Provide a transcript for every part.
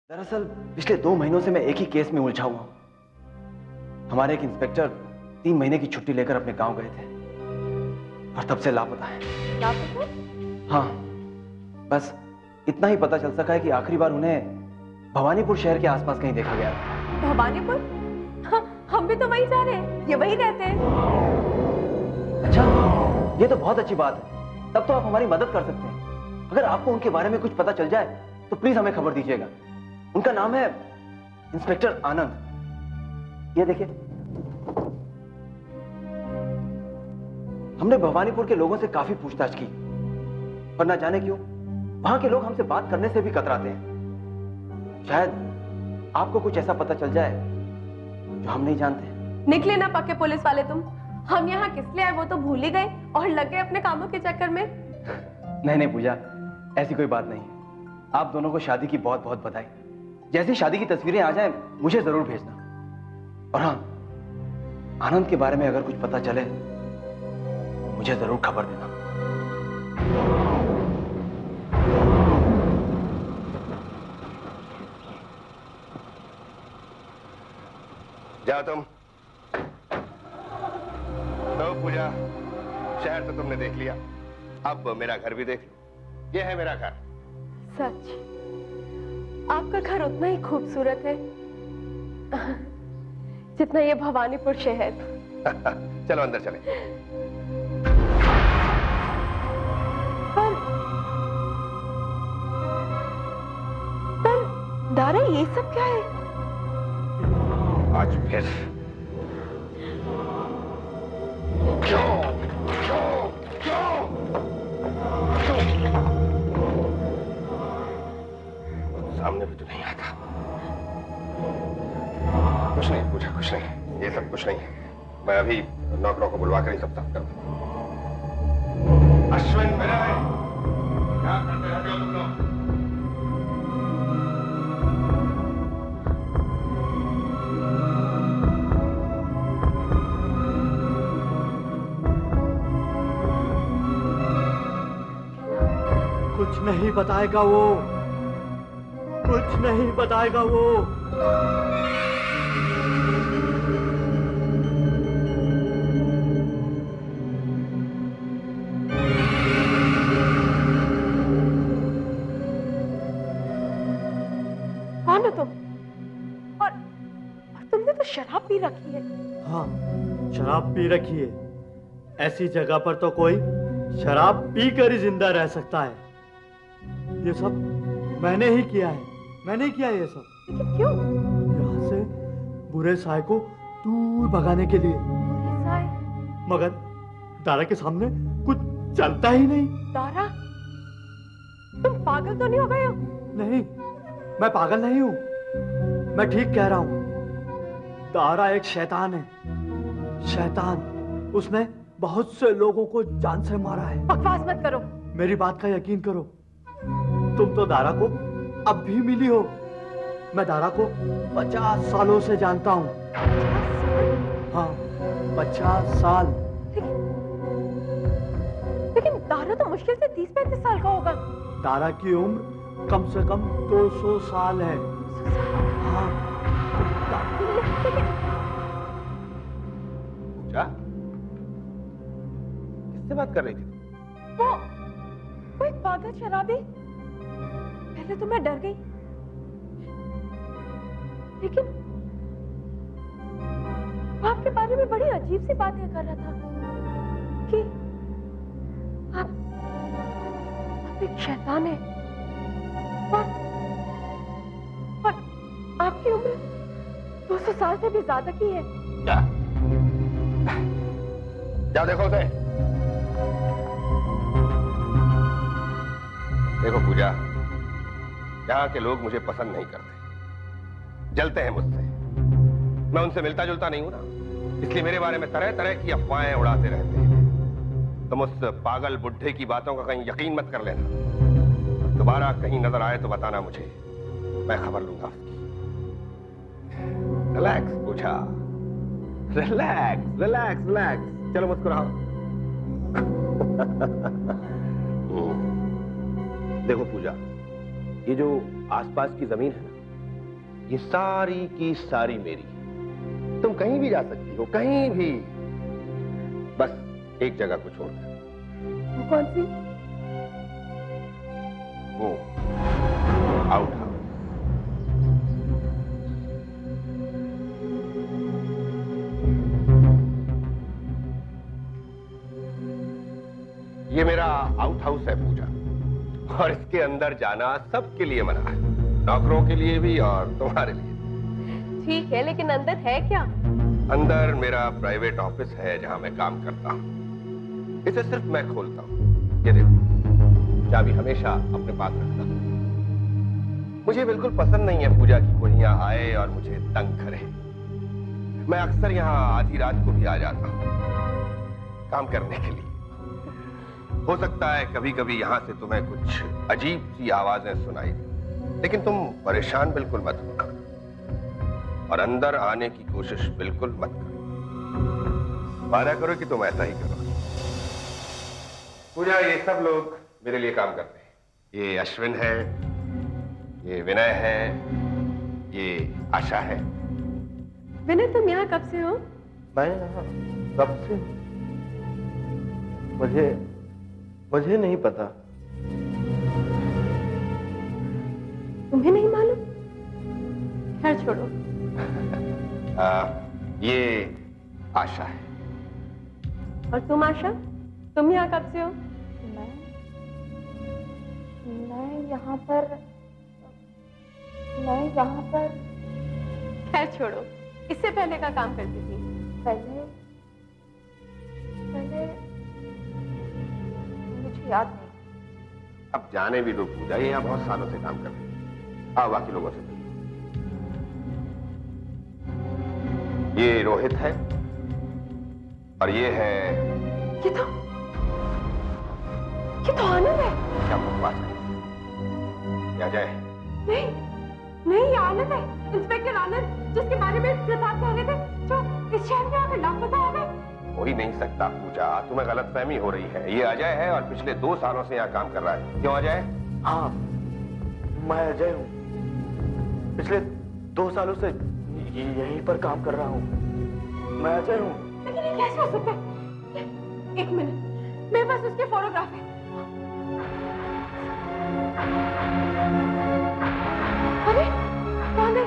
दरअसल पिछले 2 महीनों से मैं एक ही केस में उलझा हुआ हूं। हमारे एक इंस्पेक्टर 3 महीने की छुट्टी लेकर अपने गांव गए थे और तब से लापता है। लापता? हाँ, बस इतना ही पता चल सका है कि आखिरी बार उन्हें भवानीपुर शहर के आसपास कहीं देखा गया था। भवानीपुर? हाँ, हम भी तो वहीं जा रहे हैं, ये वहीं रहते हैं। अच्छा, ये तो बहुत अच्छी बात है। तब तो आप हमारी मदद कर सकते हैं। अगर आपको उनके बारे में कुछ पता चल जाए तो प्लीज हमें खबर दीजिएगा। उनका नाम है इंस्पेक्टर आनंद। ये देखिए, हमने भवानीपुर के लोगों से काफी पूछताछ की, पर ना जाने क्यों वहां के लोग हमसे बात करने से भी कतराते हैं। शायद आपको कुछ ऐसा पता चल जाए जो हम नहीं जानते। निकले ना पक्के पुलिस वाले तुम। हम यहाँ किस लिए आए वो तो भूल ही गए और लग गए अपने कामों के चक्कर में। नहीं पूजा, ऐसी कोई बात नहीं। आप दोनों को शादी की बहुत बहुत बधाई। जैसी शादी की तस्वीरें आ जाएं, मुझे जरूर भेजना। और हाँ, आनंद के बारे में अगर कुछ पता चले मुझे जरूर खबर देना। जाओ तुम। तो पूजा, शहर तो तुमने देख लिया, अब मेरा घर भी देख लो। ये है मेरा घर। सच, आपका घर उतना ही खूबसूरत है जितना ये भवानीपुर शहर। चलो अंदर चले। पर दारा, ये सब क्या है? आज फिर क्यों? सामने भी तो नहीं आता। कुछ नहीं पूछा, कुछ नहीं, ये सब कुछ नहीं है। मैं अभी नौकरों को बुलवा कर ही सब साफ कर दूं। अश्विन, विनय, क्या करते रहते हो तुम लोग? कुछ नहीं बताएगा वो, कुछ नहीं बताएगा वो। कौन हो तुम? और तुमने तो शराब पी रखी है। हाँ, शराब पी रखी है। ऐसी जगह पर तो कोई शराब पी कर ही जिंदा रह सकता है। ये सब मैंने ही किया है, मैंने ही किया है ये सब। लेकिन क्यों? यहाँ से बुरे साय को दूर भगाने के लिए। साय? मगर दारा के सामने कुछ चलता ही नहीं। दारा, तुम पागल तो नहीं हो गए हो? नहीं, मैं पागल नहीं हूं, मैं ठीक कह रहा हूं। दारा एक शैतान है, शैतान। उसने बहुत से लोगों को जान से मारा है। बकवास मत करो। मेरी बात का यकीन करो। तुम तो दारा को अब भी मिली हो। मैं दारा को 50 सालों से जानता हूं। 50 साल? हाँ, 50 साल। लेकिन दारा तो मुश्किल से 30-35 साल का होगा। दारा की उम्र कम से कम 200 साल है। हाँ। पूजा, किससे बात कर रही थी? वो एक पागल शराबी। पहले तो मैं डर गई, लेकिन वो आपके बारे में बड़ी अजीब सी बातें कर रहा था कि आप एक शैतान है और आपकी उम्र 200 साल से भी ज्यादा की है। क्या? जाओ देखो उसे। देखो पूजा, यहाँ के लोग मुझे पसंद नहीं करते, जलते हैं मुझसे। मैं उनसे मिलता जुलता नहीं हूं ना, इसलिए मेरे बारे में तरह तरह की अफवाहें उड़ाते रहते हैं। तुम उस पागल बुड्ढे की बातों का कहीं यकीन मत कर लेना। दोबारा कहीं नजर आए तो बताना मुझे, मैं खबर लूंगा उसकी। रिलैक्स पूजा, रिलैक्स रिलैक्स रिलैक्स। चलो मुस्कुराओ। देखो पूजा, ये जो आसपास की जमीन है ना, ये सारी की सारी मेरी है। तुम कहीं भी जा सकती हो, कहीं भी, बस एक जगह को छोड़कर। वो कौन सी? वो आउट हाउस। ये मेरा आउट हाउस है पूजा, और इसके अंदर जाना सबके लिए मना है, नौकरों के लिए भी और तुम्हारे लिए। ठीक है, लेकिन अंदर है क्या? अंदर मेरा प्राइवेट ऑफिस है जहां मैं काम करता हूं। इसे सिर्फ मैं खोलता हूं। ये देखो, चाबी हमेशा अपने पास रखता हूं। मुझे बिल्कुल पसंद नहीं है पूजा की कोई यहाँ आए और मुझे तंग करे। मैं अक्सर यहाँ आधी रात को भी आ जाता हूँ काम करने के लिए। हो सकता है कभी कभी यहां से तुम्हें कुछ अजीब सी आवाजें सुनाई दें, लेकिन तुम परेशान बिल्कुल मत होना और अंदर आने की कोशिश बिल्कुल मत करो। वादा करो कि तुम ऐसा ही करो। पूजा, ये सब लोग मेरे लिए काम करते हैं। ये अश्विन है, ये विनय है, ये आशा है। विनय, तुम यहाँ कब से हो? मैं यहाँ कब से? मुझे नहीं पता। तुम्हें नहीं मालूम? खैर छोड़ो। ये आशा है। और तुम आशा, तुम यहाँ कब से हो? मैं यहाँ पर खैर छोड़ो, इससे पहले का काम करती थी? पहले मुझे याद नहीं। अब जाने भी दो पूजा, ये यहाँ बहुत सालों से काम कर रही है। हाँ, बाकी लोगों से मिलो। ये रोहित है और ये है, ये तो आनंद है। क्या बकवास है? ये अजय। नहीं नहीं, ये आनंद है, इंस्पेक्टर आनंद, जिसके बारे में प्रताप कह रहे थे, जो इस शहर में आकर लापता हो गए। हो ही नहीं सकता पूजा, तुम्हें गलतफहमी हो रही है। ये अजय है और पिछले 2 सालों से यहाँ काम कर रहा है। क्यों अजय? हाँ, मैं अजय हूँ। पिछले 2 सालों से यहीं पर काम कर रहा हूँ। मैं अजय हूँ। लेकिन ये कैसे हो सकता है? एक मिनट, मेरे पास उसके फोटोग्राफ है। अरे कौन है?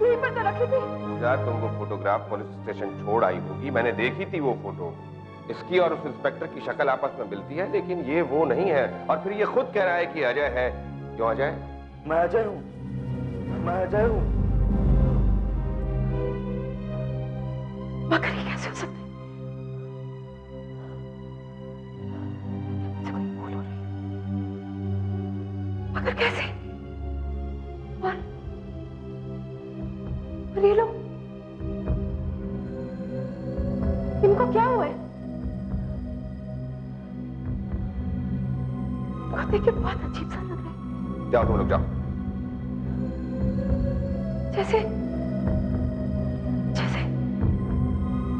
यहीं पर तो रखी थी। पूजा, तुम वो फोटोग्राफ पुलिस स्टेशन छोड़ आई होगी। मैंने देखी थी वो फोटो। इसकी और उस इंस्पेक्टर की शक्ल आपस में मिलती है, लेकिन ये वो नहीं है। और फिर ये खुद कह रहा है कि अजय है। क्यों अजय? मैं अजय हूँ। मैं अजय हूँ। मगर ये कैसे हो सकता है? मुझसे कोई भूल हो रही है। मगर कैसे? और ये लोग, इनको क्या हुआ है? इनको देख के बहुत अजीब सा लग रहा है। जाओ तुम लोग जाओ। जैसे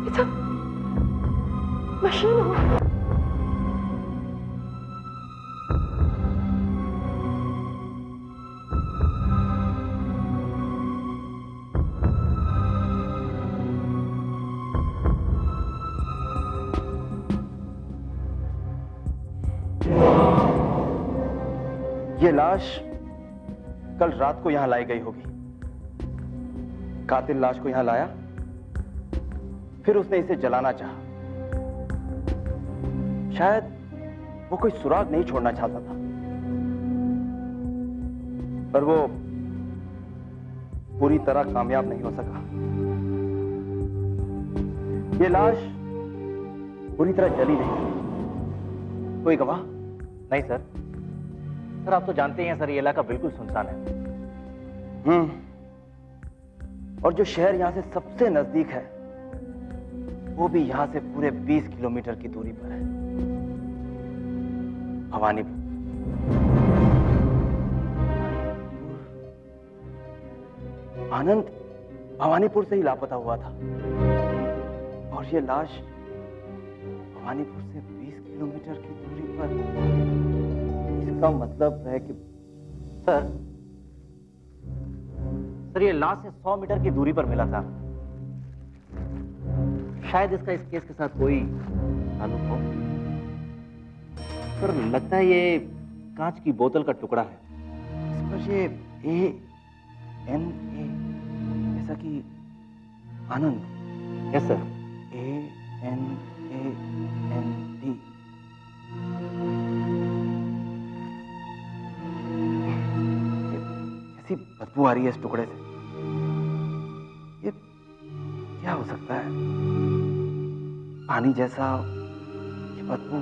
ये सब मशीन हो। ये लाश कल रात को यहां लाई गई होगी। कातिल लाश को यहां लाया, फिर उसने इसे जलाना चाहा। शायद वो कोई सुराग नहीं छोड़ना चाहता था, पर वो पूरी तरह कामयाब नहीं हो सका। ये लाश पूरी तरह जली नहीं। कोई गवाह? नहीं सर। सर, आप तो जानते हैं सर, ये इलाका बिल्कुल सुनसान है। और जो शहर यहां से सबसे नजदीक है, वो भी यहां से पूरे 20 किलोमीटर की दूरी पर है। भवानीपुर। आनंद भवानीपुर से ही लापता हुआ था, और ये लाश भवानीपुर से 20 किलोमीटर की दूरी पर। इसका मतलब है कि सर, सर ये लाश से 100 मीटर की दूरी पर मिला था। शायद इसका इस केस के साथ कोई ताल्लुक हो। सर लगता है ये कांच की बोतल का टुकड़ा है। इस पर ये ANA जैसा कि आनंद। Yes sir. ANAND। ऐसी बदबू आ रही है इस टुकड़े से। ये क्या हो सकता है? पानी जैसा ये बदबू,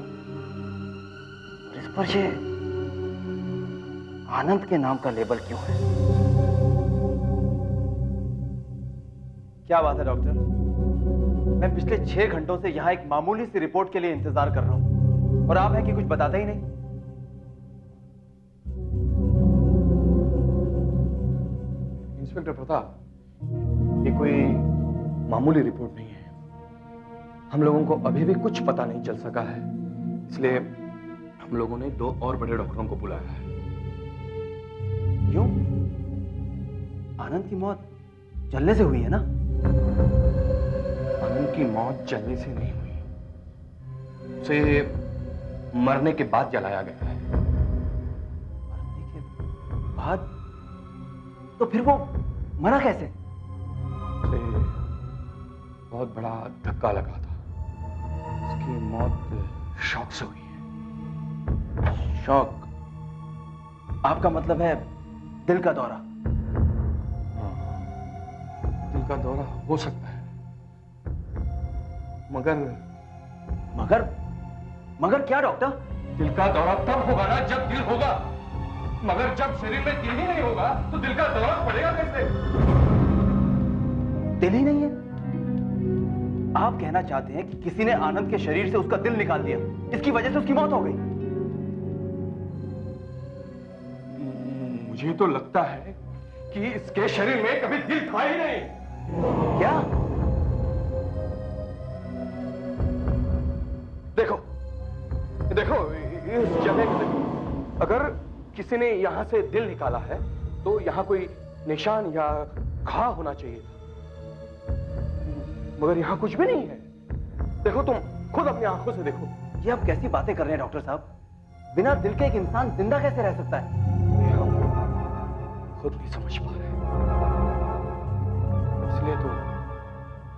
और इस पर ये आनंद के नाम का लेबल क्यों है? क्या बात है डॉक्टर? मैं पिछले 6 घंटों से यहां एक मामूली सी रिपोर्ट के लिए इंतजार कर रहा हूं और आप हैं कि कुछ बताते ही नहीं। इंस्पेक्टर प्रताप, ये कोई मामूली रिपोर्ट नहीं है। हम लोगों को अभी भी कुछ पता नहीं चल सका है, इसलिए हम लोगों ने 2 और बड़े डॉक्टरों को बुलाया है। क्यों? आनंद की मौत जलने से हुई है ना? आनंद की मौत जलने से नहीं हुई, उसे मरने के बाद जलाया गया है। मरने के बाद? तो फिर वो मरा कैसे? उसे बहुत बड़ा धक्का लगा था। उसकी मौत शॉक से हुई है। शॉक? आपका मतलब है दिल का दौरा? हाँ, दिल का दौरा हो सकता है, मगर मगर क्या डॉक्टर? दिल का दौरा तब होगा ना जब दिल होगा, मगर जब शरीर में दिल ही नहीं होगा तो दिल का दौरा पड़ेगा कैसे? दिल ही नहीं है? आप कहना चाहते हैं कि किसी ने आनंद के शरीर से उसका दिल निकाल दिया, इसकी वजह से उसकी मौत हो गई? मुझे तो लगता है कि इसके शरीर में कभी दिल था ही नहीं। क्या? देखो देखो इस जगह को देखो। अगर किसी ने यहां से दिल निकाला है तो यहां कोई निशान या घा होना चाहिए था, मगर यहां कुछ भी नहीं है। देखो, तुम खुद अपनी आंखों से देखो। ये आप कैसी बातें कर रहे हैं डॉक्टर साहब? बिना दिल के एक इंसान जिंदा कैसे रह सकता है? ये हम खुद नहीं समझ पा रहे, इसलिए तो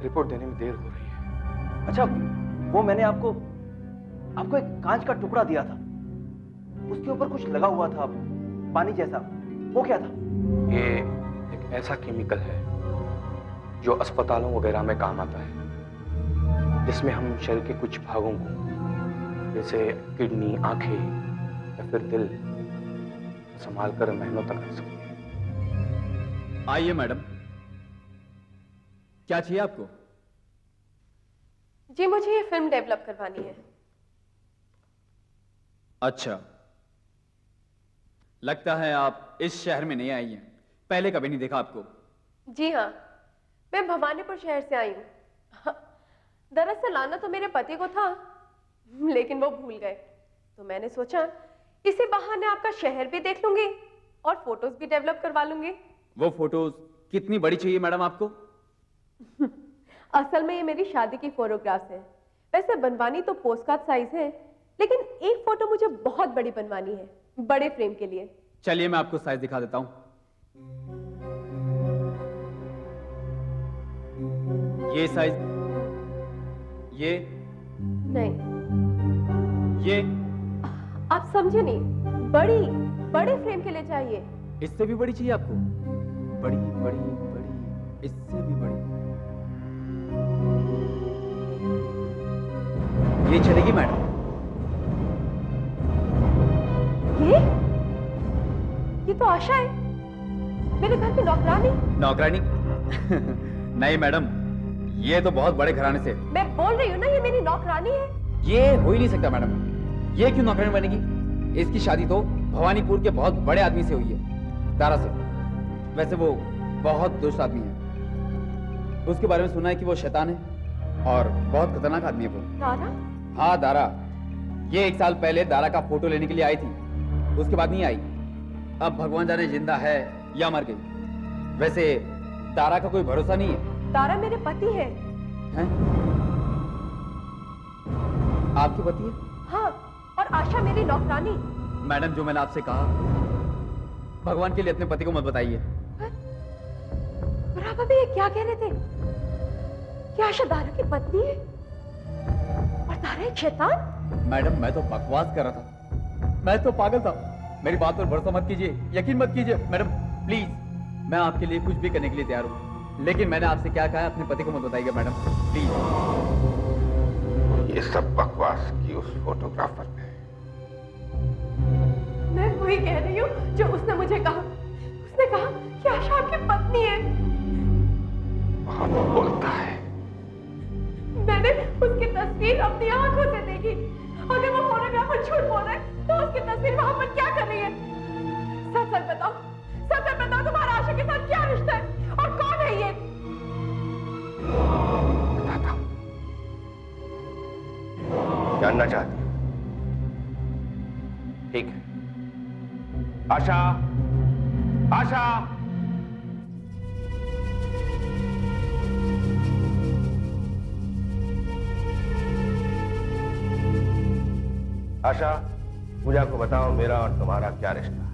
रिपोर्ट देने में देर हो रही है। अच्छा, वो मैंने आपको एक कांच का टुकड़ा दिया था, उसके ऊपर कुछ लगा हुआ था पानी जैसा, वो क्या था? ये एक ऐसा केमिकल है जो अस्पतालों वगैरह में काम आता है, जिसमें हम शरीर के कुछ भागों को, जैसे किडनी, आंखें या फिर दिल, संभाल कर महीनों तक रख सकते हैं। आइए मैडम, क्या चाहिए आपको? जी मुझे ये फिल्म डेवलप करवानी है। अच्छा, लगता है आप इस शहर में नहीं आई हैं, पहले कभी नहीं देखा आपको। जी हाँ, मैं भवानीपुर शहर से आई हूँ। दरअसल आना तो मेरे पति को था, लेकिन वो भूल गए, तो मैंने सोचा इसी बहाने आपका शहर भी देख लूंगी और फोटोज भी डेवलप करवा लूंगी। वो फोटोज कितनी बड़ी चाहिए मैडम आपको? असल में ये मेरी शादी की फोटोग्राफ्स हैं। वैसे बनवानी तो पोस्टकार्ड साइज है, लेकिन एक फोटो मुझे बहुत बड़ी बनवानी है, बड़े फ्रेम के लिए। चलिए मैं आपको साइज दिखा देता हूं। ये साइज, ये नहीं, ये आप समझे नहीं, बड़े फ्रेम के लिए चाहिए। इससे भी बड़ी चाहिए आपको? बड़ी बड़ी बड़ी, इससे भी बड़ी। ये चलेगी मैडम? ये तो आशा है, मेरे घर की नौकरानी। नौकरानी? नहीं मैडम, ये तो बहुत बड़े घराने से। मैं बोल रही हूँ ना, ये मेरी नौकरानी है। ये हो ही नहीं सकता मैडम, ये क्यों नौकरानी बनेगी? इसकी शादी तो भवानीपुर के बहुत बड़े आदमी से हुई है, दारा से। वैसे वो बहुत दुष्ट आदमी है, उसके बारे में सुना है कि वो शैतान है और बहुत खतरनाक आदमी है वो। दारा? हाँ दारा, ये 1 साल पहले दारा का फोटो लेने के लिए आई थी, उसके बाद नहीं आई। अब भगवान जाने जिंदा है या मर गई। वैसे दारा का कोई भरोसा नहीं है। तारा मेरे पति है। हैं? आपके पति है? हाँ, और आशा मेरी नौकरानी। मैडम, जो मैंने आपसे कहा, भगवान के लिए अपने पति को मत बताइए। और आप अभी ये क्या कह रहे थे कि आशा दारा की पत्नी है और दारा एक शैतान? मैडम, मैं तो बकवास कर रहा था, मैं तो पागल था। मेरी बात पर भरोसा मत कीजिए, यकीन मत कीजिए। मैडम प्लीज, मैं आपके लिए कुछ भी करने के लिए तैयार हूँ, लेकिन मैंने आपसे क्या कहा है अपने पति को मत बताइएगा मैडम, प्लीज। ये सब बकवास की उस फोटोग्राफर ने। मैं वही कह रही हूँ जो उसने मुझे कहा। उसने कहा कि आशा आपकी पत्नी है। बहुत बोलता है। मैंने उसकी तस्वीर अपनी आंखों से देखी। अगर वो फोटोग्राफर झूठ बोल रहा है तो उसकी तस्वीर वहां पर क्या कर रही है? सच सच बताओ, सच सच बताओ, तुम्हारा आशा के साथ क्या रिश्ता है और कौन है ये? बताता हूं। जानना चाहती हूं? ठीक है। आशा, आशा, आशा, पूजा को बताओ मेरा और तुम्हारा क्या रिश्ता है?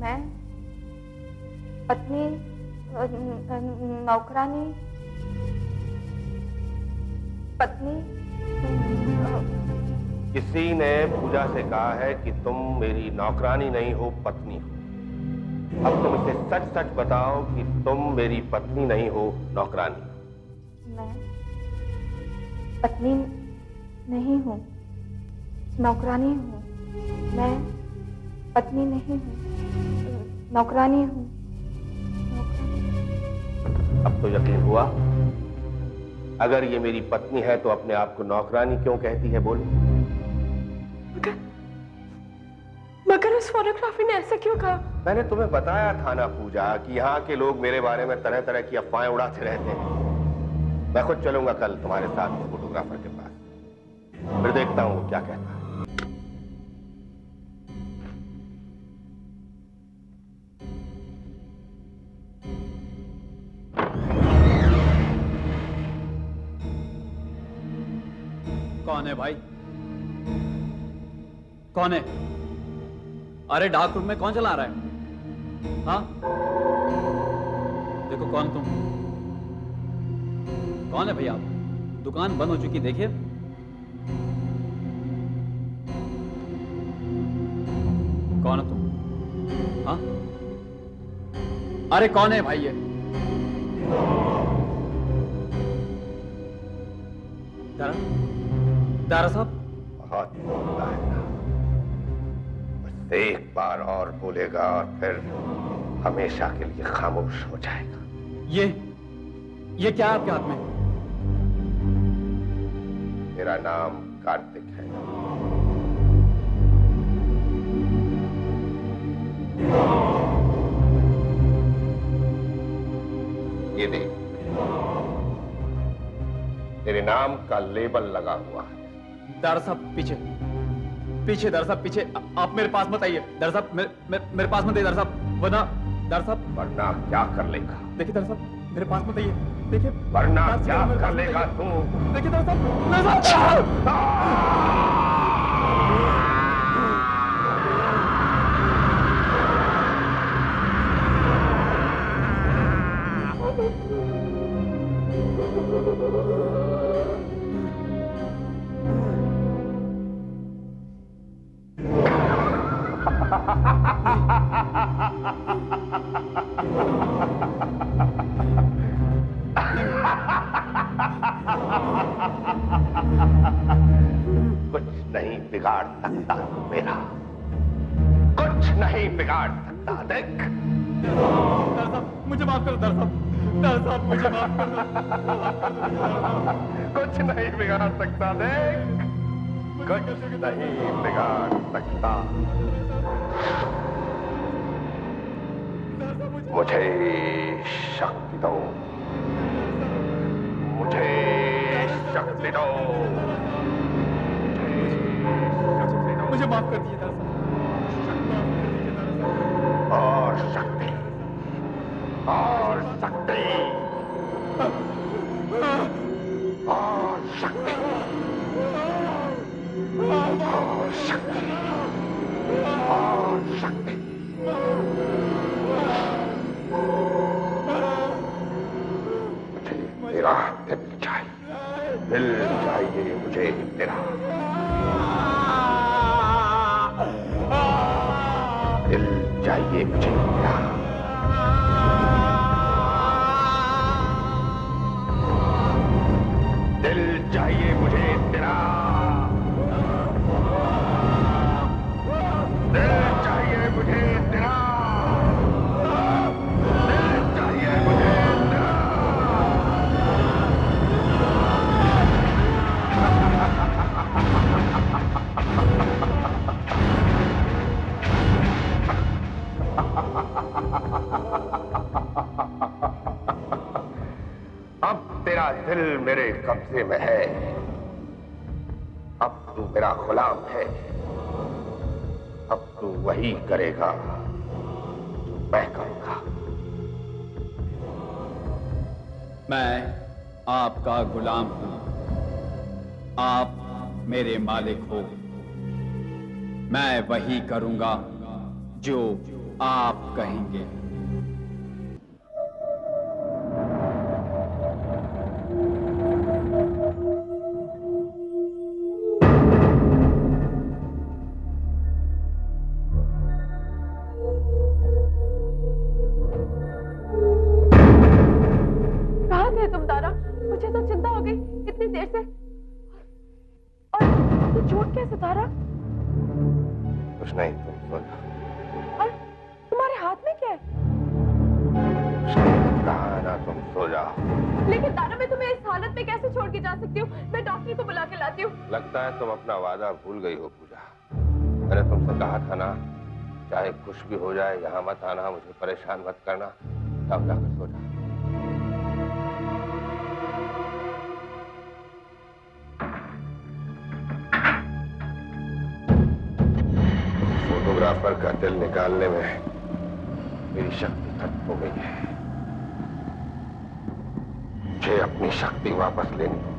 मैं पत्नी, नौकरानी, पत्नी। किसी ने पूजा से कहा है कि तुम मेरी नौकरानी नहीं हो, पत्नी हो। अब तुम इसे सच सच बताओ कि तुम मेरी पत्नी नहीं हो, नौकरानी। मैं पत्नी नहीं हूँ, नौकरानी हूँ। मैं पत्नी नहीं हूँ, नौकरानी हूँ। अब तो यकीन हुआ? अगर ये मेरी पत्नी है तो अपने आप को नौकरानी क्यों कहती है, बोलो? मगर उस फोटोग्राफी ने ऐसा क्यों कहा? मैंने तुम्हें बताया था ना पूजा कि यहाँ के लोग मेरे बारे में तरह तरह की अफवाहें उड़ाते रहते हैं। मैं खुद चलूंगा कल तुम्हारे साथ फोटोग्राफर के पास, फिर देखता हूँ वो क्या कहता है। कौन है भाई? कौन है? अरे डार्क रूम में कौन चला रहा है? हाँ, देखो कौन तुम? कौन है भैया आप? दुकान बंद हो चुकी, देखिए। कौन हो तुम? हाँ, अरे कौन है भाई ये? दारा, दारा साहब। बहुत बोलता है ना, बस एक बार और बोलेगा और फिर हमेशा के लिए खामोश हो जाएगा। ये क्या है आपके हाथ में? मेरा नाम कार्तिक है। ये देख, तेरे नाम का लेबल लगा हुआ है। दारा साहब पीछे, पीछे दारा साहब पीछे। आप मेरे पास मत आइए दारा साहब, मेरे पास मत आइए दारा साहब, वरना दारा साहब। वरना क्या कर लेगा? देखिए दारा साहब, मेरे पास मत आइए, देखिए। वरना क्या कर लेगा तू? देखिए दारा साहब, दारा साहब। कुछ नहीं बिगाड़ सकता मेरा, कुछ नहीं बिगाड़ सकता। देख, दारा साहब मुझे माफ करो, दारा साहब, दारा साहब मुझे माफ कर दो। कुछ नहीं बिगाड़ सकता। देख, कुछ नहीं बिगाड़ सकता। मुझे शक्ति दो, मुझे शक्ति दो, मुझे माफ कर दीजिए दारा साहब। और शक्ति, और शक्ति, और शक्ति, और शक्ति, और शक्ति। मुझे तेरा दिल चाहिए, दिल चाहिए मुझे तेरा, दिल चाहिए मुझे तेरा, दिल चाहिए मुझे तेरा, दिल चाहिए मुझे तेरा, दिल चाहिए मुझे तेरा। अब तेरा दिल मेरे कब्जे में है, अब तू मेरा गुलाम है, अब तू वही करेगा जो मैं करूंगा। मैं आपका गुलाम हूं, आप मेरे मालिक हो। मैं वही करूंगा जो आप कहेंगे। कहाँ थे तुम तारा? मुझे तो चिंता हो गई इतनी देर से। और ये चोट कैसे तारा? कुछ नहीं, तुम सो जाओ। और तुम्हारे हाथ में क्या है? कहा ना तुम सो जाओ। लेकिन तारा मैं तुम्हें इस हालत में कैसे छोड़ के जा सकती हूँ? मैं डॉक्टर को बुला के लाती हूँ। लगता है तुम अपना वादा भूल गई हो पूजा। मैंने तुमसे कहा था ना, चाहे कुछ भी हो जाए यहाँ मत आना, मुझे परेशान मत करना। अब जाकर सो जाओ। फोटोग्राफर का दिल निकालने में मेरी शक्ति खत्म हो गई है। मुझे अपनी शक्ति वापस लेनी होगी।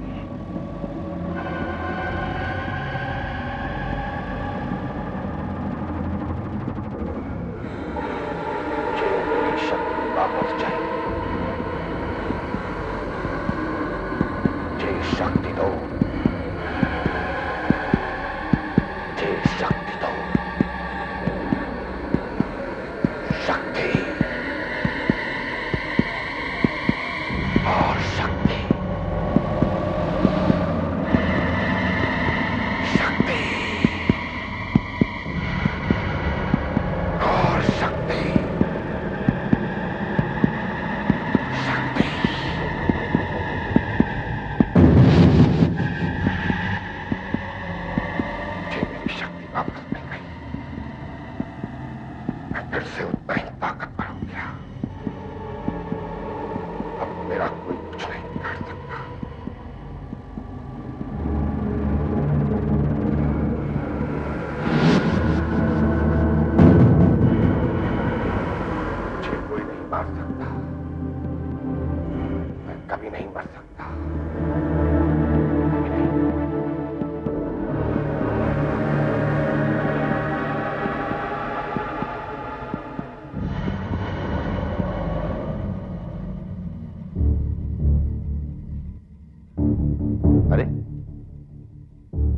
मुझे मेरी शक्ति वापस चाहिए। मुझे शक्ति दो, मुझे शक्ति दो, शक्ति और शक्ति, शक्ति और शक्ति, शक्ति। मुझे मेरी शक्ति वापस मिल गई। मैं फिर से उतना ही ताकतवर हो गया। अब मेरा कोई कुछ नहीं कर सकता। मुझे कोई नहीं मार सकता। मैं कभी नहीं मर सकता, कभी नहीं। अरे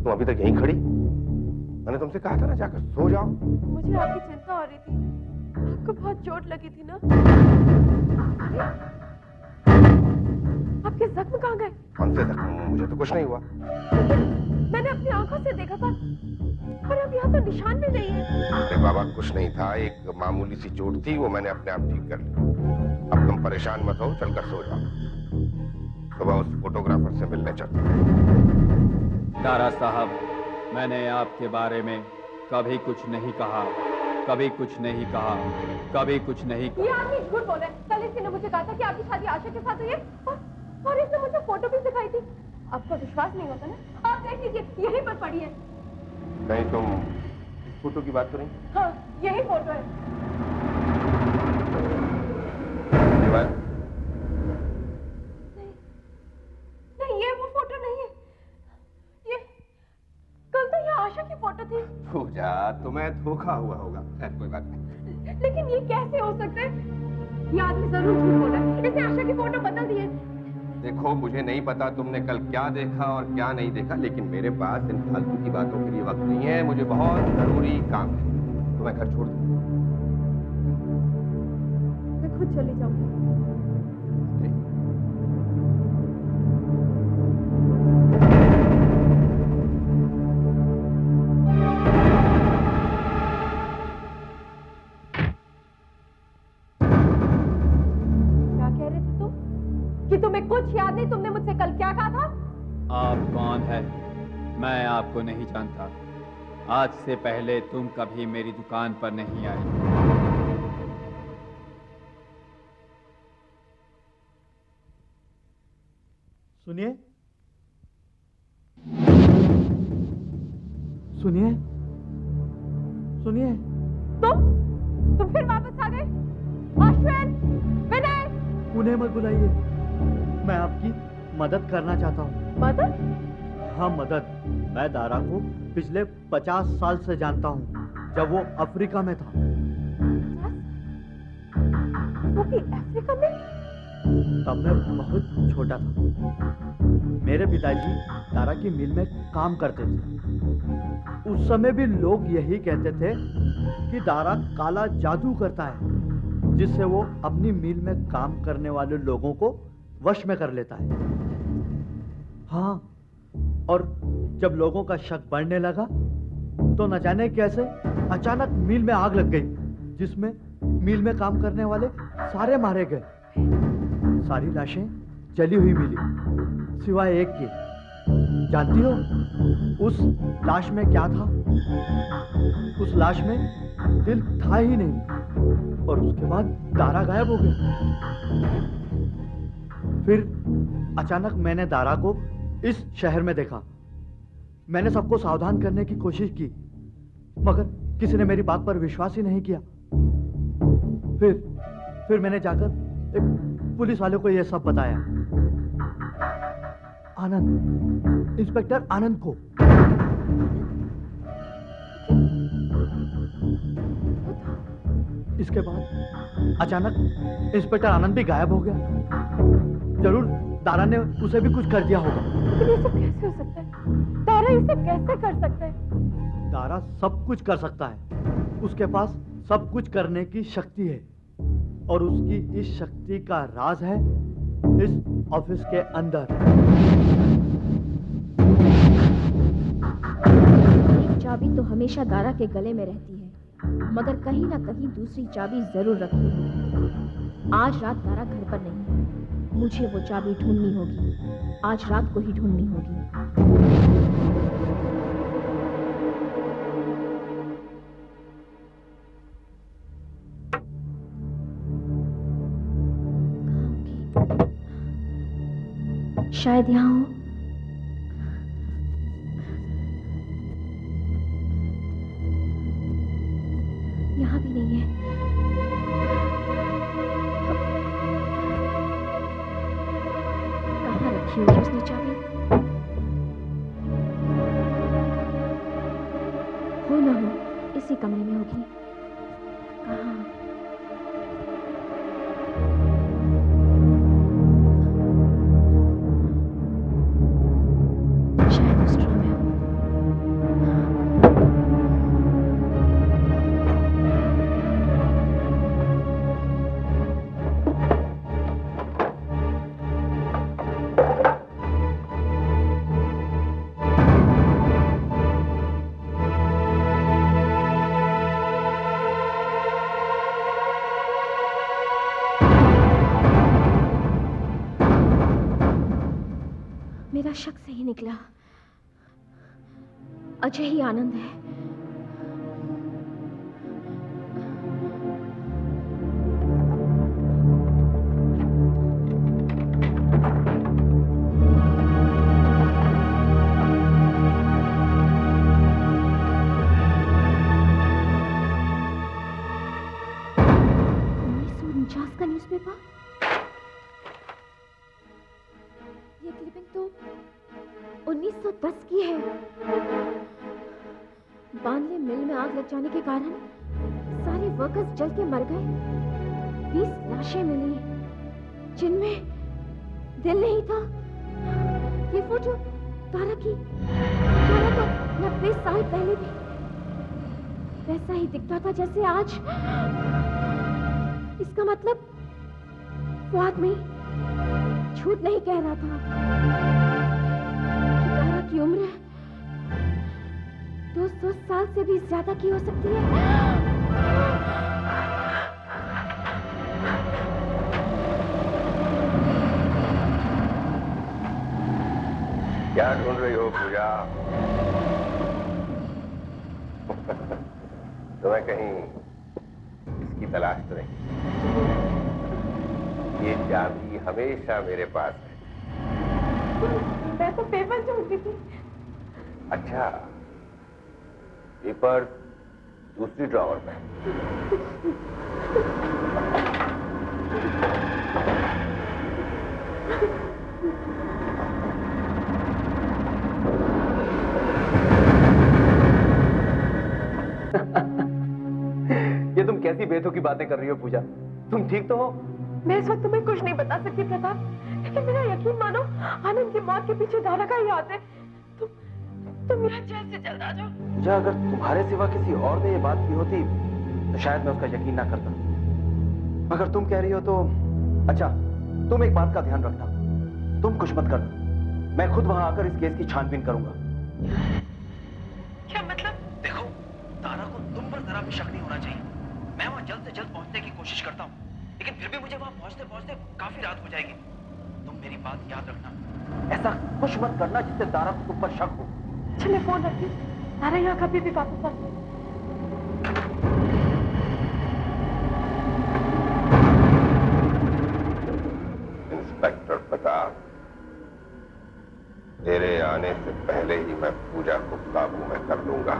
तुम अभी तक यहीं खड़ी? मैंने तुमसे कहा था ना जाकर सो जाओ। मुझे आपकी चिंता हो रही थी। आपको बहुत चोट लगी थी ना? अरे, आपके जख्म कहाँ गए? कौन से जख्म? मुझे तो कुछ नहीं हुआ। लेकिन मैंने अपनी आंखों से देखा था और अब यहाँ तो निशान भी नहीं है। अरे बाबा कुछ नहीं था, एक मामूली सी चोट थी, वो मैंने अपने आप ठीक कर ली। अब तुम परेशान मत हो, चलकर सो जाओ। सुबह उस फोटोग्राफर से मिलने चलते हैं। दारा साहब, मैंने आपके बारे में कभी कुछ नहीं कहा, कभी कुछ नहीं कहा, कभी कुछ नहीं ये आदमी झूठ बोल रहा है। कल इसने मुझे कहा था कि आपकी शादी आशा के साथ हुई है और इसने मुझे फोटो भी दिखाई थी। आपको विश्वास नहीं होता ना? आप देख लीजिए, यहीं पर पड़ी है। कहीं तुम फोटो की बात तो नहीं? हाँ, यही फोटो है। करवाया? नहीं, ये वो फोटो नहीं है। ये कल तो ये आशा की फोटो थी। पूजा, तुम्हें धोखा हुआ होगा। खैर कोई बात नहीं। लेकिन ये कैसे हो सकता है? ये आदमी जरूर झूठ बोल रहा है। इसने आशा की फोटो बदल दी है। देखो, मुझे नहीं पता तुमने कल क्या देखा और क्या नहीं देखा, लेकिन मेरे पास इन फालतू की बातों के लिए वक्त नहीं है। मुझे बहुत जरूरी काम है, तो मैं घर छोड़ दूं। मैं खुद चली जाऊंगी। क्या कह रहे थे तुम? कि तुम्हें कुछ याद नहीं? तुमने मुझसे कल क्या कहा था? आप कौन है? मैं आपको नहीं जानता। आज से पहले तुम कभी मेरी दुकान पर नहीं आई। सुनिए, सुनिए, सुनिए। तुम फिर वापस आ गए? अश्विन, विनय! उन्हें मत बुलाइए। मैं आपकी मदद करना चाहता हूँ। मदद? हाँ, मदद। मैं दारा को पिछले 50 साल से जानता हूँ, जब वो अफ्रीका में था। वो भी अफ्रीका में? तब मैं बहुत छोटा था। मेरे पिताजी दारा की मिल में काम करते थे। उस समय भी लोग यही कहते थे कि दारा काला जादू करता है, जिससे वो अपनी मिल में काम करने वाले लोगों को वश में कर लेता है। हाँ, और जब लोगों का शक बढ़ने लगा तो न जाने कैसे अचानक मिल में आग लग गई, जिसमें मिल में काम करने वाले सारे मारे गए। सारी लाशें जली हुई मिली, सिवाय एक की। जानती हो उस लाश में क्या था? उस लाश में दिल था ही नहीं, और उसके बाद दारा गायब हो गया। फिर अचानक मैंने दारा को इस शहर में देखा। मैंने सबको सावधान करने की कोशिश की, मगर किसी ने मेरी बात पर विश्वास ही नहीं किया। फिर मैंने जाकर एक पुलिस वाले को यह सब बताया। आनंद, इंस्पेक्टर आनंद को। इसके बाद अचानक इंस्पेक्टर आनंद भी गायब हो गया। जरूर दारा ने उसे भी कुछ कर दिया होगा। लेकिन ये सब कैसे हो सकता है? दारा ये सब कैसे कर सकता है? दारा सब कुछ कर सकता है। उसके पास सब कुछ करने की शक्ति है, और उसकी इस शक्ति का राज है इस ऑफिस के अंदर। एक चाबी तो हमेशा दारा के गले में रहती है, मगर कहीं ना कहीं दूसरी चाबी जरूर रखी होगी। आज रात दारा घर पर नहीं है, मुझे वो चाबी ढूंढनी होगी। आज रात को ही ढूंढनी होगी। शायद यहाँ हो। यहाँ भी नहीं है। कहाँ रखी होगी उसने चाबी? हो ना हो इसी कमरे में होगी। कहाँ? मेरा शक सही निकला। अजय ही आनंद है। का न्यूज़पेपर। ये क्लिपिंग तो 1910 की है। बांधले मिल में आग लग जाने के कारण सारे वर्कर्स जल के मर गए। 20 लाशें मिली जिनमें दिल नहीं था। ये फोटो तारा की। तारा तो 90 साल पहले भी वैसा ही दिखता था जैसे आज। इसका मतलब वो आदमी झूठ नहीं कह रहा था कि तारा की उम्र 200 साल से भी ज्यादा की हो सकती है। क्या ढूंढ रही हो पूजा? तुम्हें कहीं इसकी तलाश तो नहीं? ये चाबी हमेशा मेरे पास है। मैं तो पेपर ढूंढ रही थी। अच्छा, पेपर दूसरी ड्रॉवर में। ये तुम कैसी बेतुकी बातें कर रही हो पूजा? तुम ठीक तो हो? मैं इस वक्त तुम्हें कुछ नहीं बता सकती प्रताप, लेकिन मेरा यकीन मानो, आनंद की मौत के पीछे दारा का ही हाथ है। तुम यहाँ जल्द से जल्द आ जाओ। पूजा, अगर तुम्हारे सिवा किसी और ने ये बात की होती तो शायद मैं उसका यकीन ना करता। मगर तुम कह रही हो तो अच्छा, तुम एक बात का ध्यान रखना, तुम कुछ मत करना। मैं खुद वहां आकर इस केस की छानबीन करूंगा। क्या मतलब? देखो, तारा को तुम पर जरा भी शक नहीं होना चाहिए। मैं वहां जल्द से जल्द पहुंचने की कोशिश करता हूँ, लेकिन फिर भी मुझे वहां पहुंचते पहुंचते काफी रात हो जाएगी। तुम मेरी बात याद रखना, ऐसा कुछ मत करना जिससे तारा को तुम पर शक हो। अच्छा, मैं फोन रखती हूँ। तारा यहाँ कभी भी वापस आ सकती है। इंस्पेक्टर प्रताप, तेरे आने से पहले ही मैं पूजा को काबू में कर लूंगा।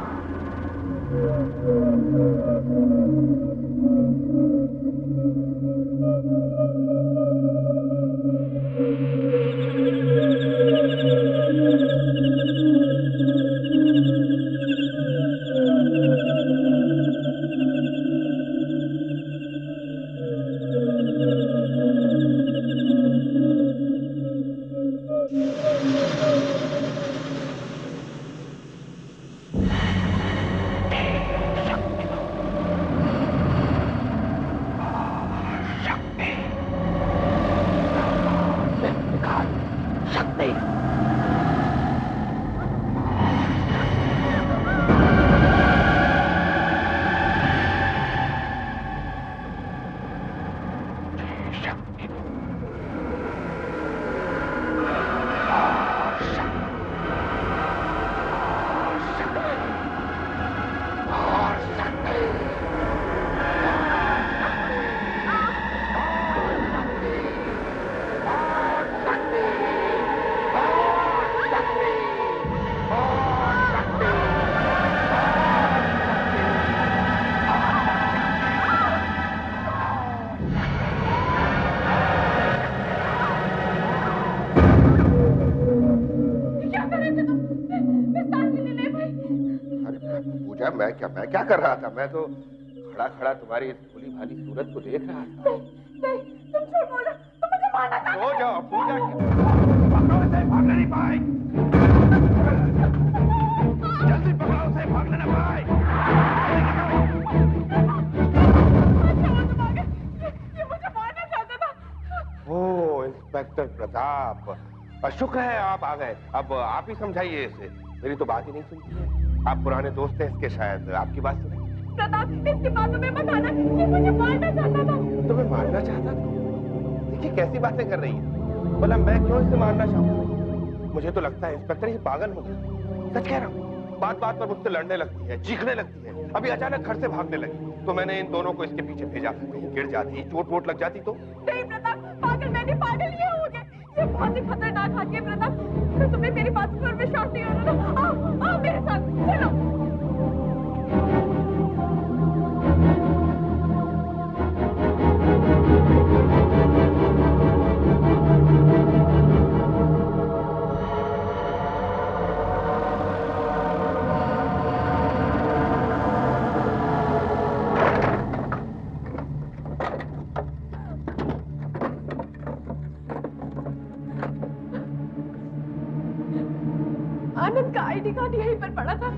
मैं क्या कर रहा था? मैं तो खड़ा खड़ा तुम्हारी इस भोली भाली सूरत को देख रहा था। नहीं, तुम झूठ बोल रहे हो। तुम मुझे मारना चाहते हो। हो जाओ पूजा, पकड़ो उसे, भागने नहीं पाए। जल्दी पकड़ो उसे, भागने ना पाए। ये मुझे मारना चाहता था। ओ इंस्पेक्टर प्रताप, शुक्र है आप आ गए। अब आप ही समझाइए इसे, मेरी तो बात ही नहीं सुनती है। आप पुराने दोस्त हैं इसके, शायद आपकी बात सुने। प्रताप, इसकी बातों में मत आना। ये मुझे मारना चाहता था। तुम्हें मारना चाहता था? देखिए कैसी बातें कर रही है। बोला मैं क्यों इसे मारना चाहूंगा? मुझे तो लगता है इंस्पेक्टर ये पागल हो गई। सच कह रहा हूँ, बात बात पर मुझसे लड़ने लगती है, चीखने लगती है। अभी अचानक घर से भागने लगी तो मैंने इन दोनों को इसके पीछे भेजा। कहीं गिर जाती, चोट वोट लग जाती तो। नहीं प्रताप, पागल मैं नहीं, पागल ये हो गया। ये बहुत ही खतरनाक हाथी है प्रताप। तुम्हें मेरी बात पर विश्वास नहीं हो रहा ना? आओ मेरे साथ, चलो। आनंद का आईडी कार्ड यहीं पर पड़ा था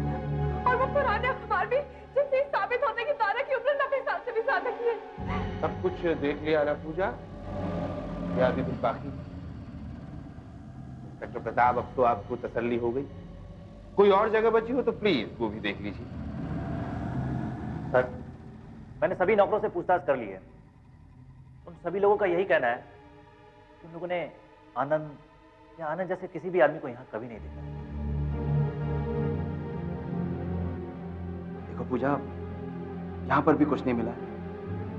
और वो पुराने अखबार भी जिससे साबित होता है कि तारा की उम्र 90 साल से भी ज्यादा की है। सब कुछ देख लिया ना पूजा, या अभी कुछ बाकी? डॉक्टर प्रताप, अब तो आपको तसल्ली हो गई। कोई और जगह बची हो तो प्लीज वो भी देख लीजिए। सर, मैंने सभी नौकरों से पूछताछ कर ली है। उन सभी लोगों का यही कहना है कि उन लोगों ने आनंद या आनंद जैसे किसी भी आदमी को यहाँ कभी नहीं देखा। देखो पूजा, यहां पर भी कुछ नहीं मिला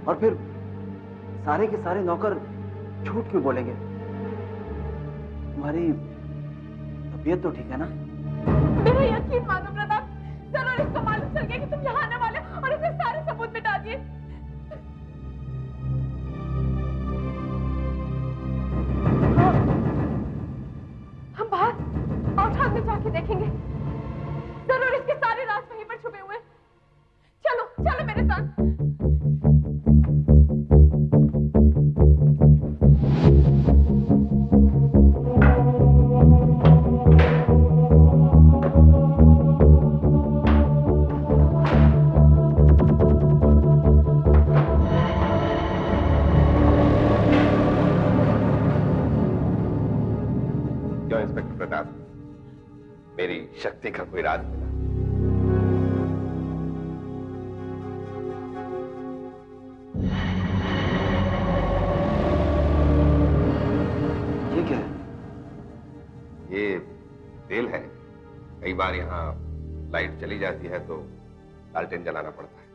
और फिर सारे के सारे नौकर झूठ क्यों बोलेंगे? तुम्हारी तबीयत तो ठीक है ना? मेरा यकीन मानो प्रताप, जरूर इसको मालूम चल गया कि तुम यहाँ आने वाले और इसने सारे सबूत मिटा दिए। हम बाहर आउटहाउस में जाके देखेंगे, जरूर इसके सारे राज वहीं पर छुपे हुए। चलो चलो मेरे साथ। क्यों इंस्पेक्टर प्रताप, मेरी शक्ति का कोई राज मिला? ये क्या है? ये तेल है। कई बार यहाँ लाइट चली जाती है तो लालटेन जलाना पड़ता है।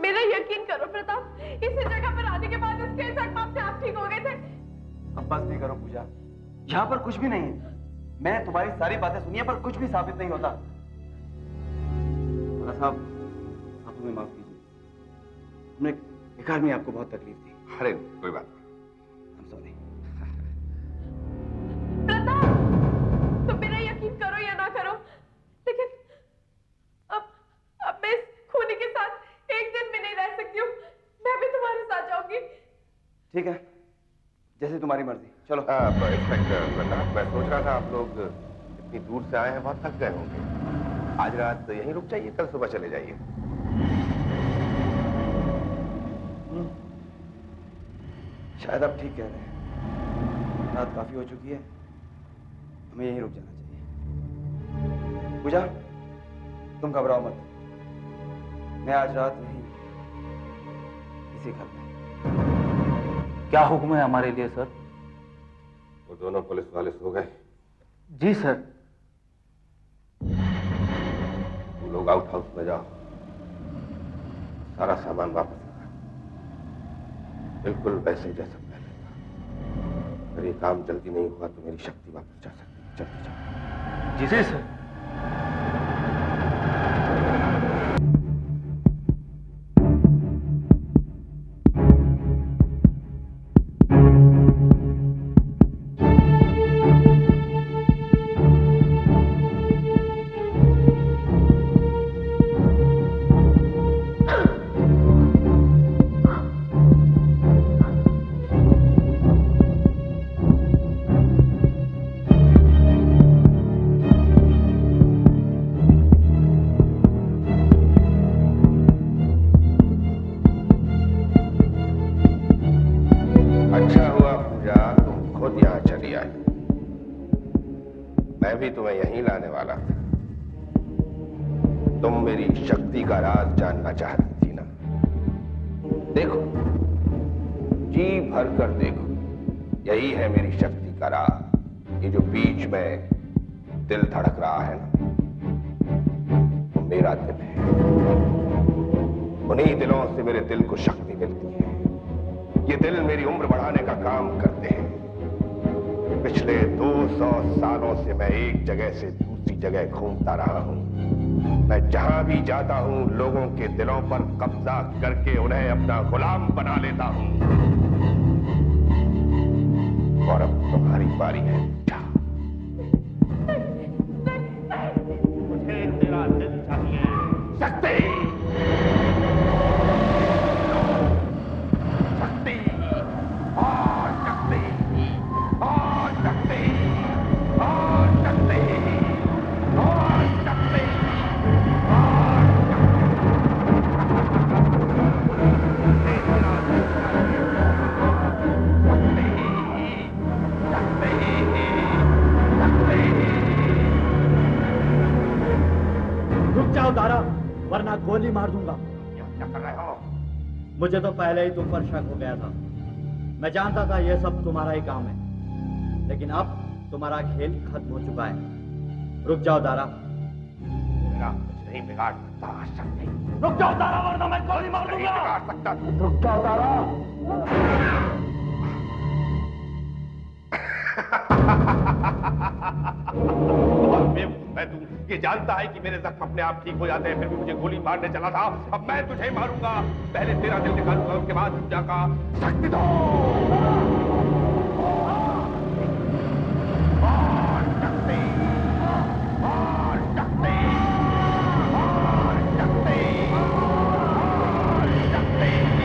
मेरा यकीन करो प्रताप, इसी जगह पर आने के बाद इसके जख्म से आप ठीक हो गए थे। अब बस भी करो पूजा, यहाँ पर कुछ भी नहीं है। मैंने तुम्हारी सारी बातें सुनी है पर कुछ भी साबित नहीं होता। राणा साहब, आप हमें माफ कीजिए, हमने बेकार में आपको बहुत तकलीफ दी। अरे कोई बात नहीं, I'm sorry। प्रताप, तुम मेरा यकीन करो या ना करो, लेकिन अब मैं इस खूनी के साथ एक दिन भी नहीं रह सकती हूँ। मैं भी तुम्हारे साथ जाऊंगी। ठीक है, जैसे तुम्हारी मर्जी। चलो। इंस्पेक्टर प्रताप, मैं सोच रहा था आप लोग इतनी दूर से आए हैं, बहुत थक गए होंगे। आज रात यहीं रुक जाइए, कल सुबह चले जाइए। शायद आप ठीक कह रहे हैं, रात काफी हो चुकी है, हमें यहीं रुक जाना चाहिए। पूजा, तुम घबराओ मत, मैं आज रात यहीं इसी घर में। क्या हुक्म है हमारे लिए सर? वो दोनों पुलिस वाले सो गए। जी सर। तुम लोग आउट हाउस में जाओ, सारा सामान वापस लाओ, बिल्कुल वैसे जैसा पहले था। अगर ये काम जल्दी नहीं हुआ तो मेरी शक्ति वापस जा सकती है। जल्दी जाओ। जी सर। अच्छा हुआ पूजा, तुम खुद यहाँ चली आई। मैं भी तुम्हें यहीं लाने वाला था। तुम मेरी शक्ति का राज जानना चाहती थी ना? देखो, जी भर कर देखो, यही है मेरी शक्ति का राज। ये जो बीच में दिल धड़क रहा है ना, वो मेरा दिल है। उन्हीं दिलों से मेरे दिल को शक्ति मिलती है। ये दिल मेरी उम्र बढ़ाने का काम करते हैं। पिछले 200 सालों से मैं एक जगह से दूसरी जगह घूमता रहा हूं। मैं जहां भी जाता हूं, लोगों के दिलों पर कब्जा करके उन्हें अपना गुलाम बना लेता हूं। और अब तुम्हारी बारी है। मुझे तेरा दिल चाहिए। शक्ति, और शक्ति, और शक्ति, और शक्ति। वरना गोली मार दूंगा। क्या कर रहे हो? मुझे तो पहले ही तुम पर शक हो गया था। मैं जानता था ये सब तुम्हारा ही काम है, लेकिन अब तुम्हारा खेल खत्म हो चुका है। रुक जाओ दारा। मेरा कुछ नहीं बिगाड़ सकता शक्ति। रुक जाओ दारा, वरना मैं गोली मार नहीं दूंगा। बिगाड़ सकता तू। रुक जाओ दारा। बहुत बेवकूफ है तू। ये जानता है कि मेरे जख्म अपने आप ठीक हो जाते हैं, फिर भी मुझे गोली मारने चला था। अब मैं तुझे मारूंगा। पहले तेरा दिल निकालूंगा, उसके बाद पूजा का शक्ति दो। और शक्ति, और शक्ति, और शक्ति, और शक्ति।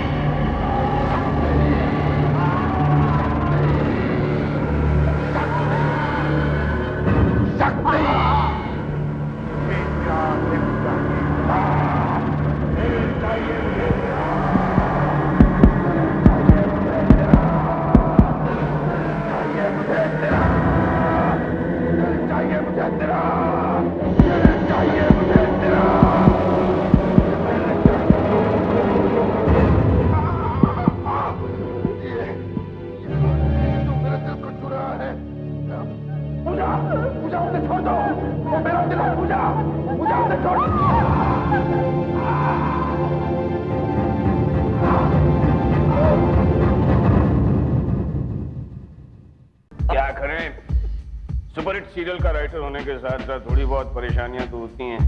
क्या करें, सुपरहिट सीरियल का राइटर होने के साथ साथ थोड़ी बहुत परेशानियां तो होती हैं,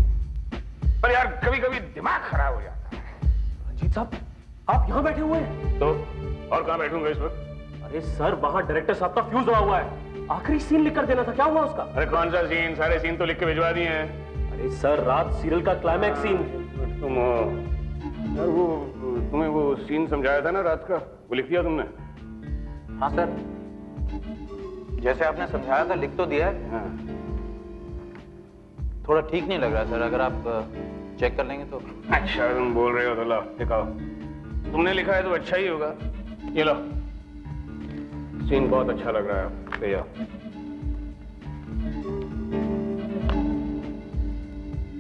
पर यार कभी कभी दिमाग खराब हो जाता है। रंजीत साहब, आप यहाँ बैठे हुए हैं? तो और कहाँ बैठूंगा इस वक्त? अरे सर, वहाँ डायरेक्टर साहब का फ्यूज हुआ हुआ है। आखिरी सीन लिख कर देना था, क्या हुआ उसका? अरे कौन सा सीन? सारे सीन तो लिख के भिजवा दिए हैं। अरे सर, रात सीरियल का क्लाइमैक्स सीन। तुम हो यार, वो तुम्हें वो सीन समझाया था ना रात का, वो लिख दिया तुमने? हाँ सर, जैसे आपने समझाया था लिख तो दिया है। हाँ। थोड़ा ठीक नहीं लग रहा सर, अगर आप चेक कर लेंगे तो। अच्छा तुम बोल रहे हो तो लो दिखाओ। तुमने लिखा है तो अच्छा ही होगा। ये लो, सीन बहुत अच्छा लग रहा है, ले जाओ।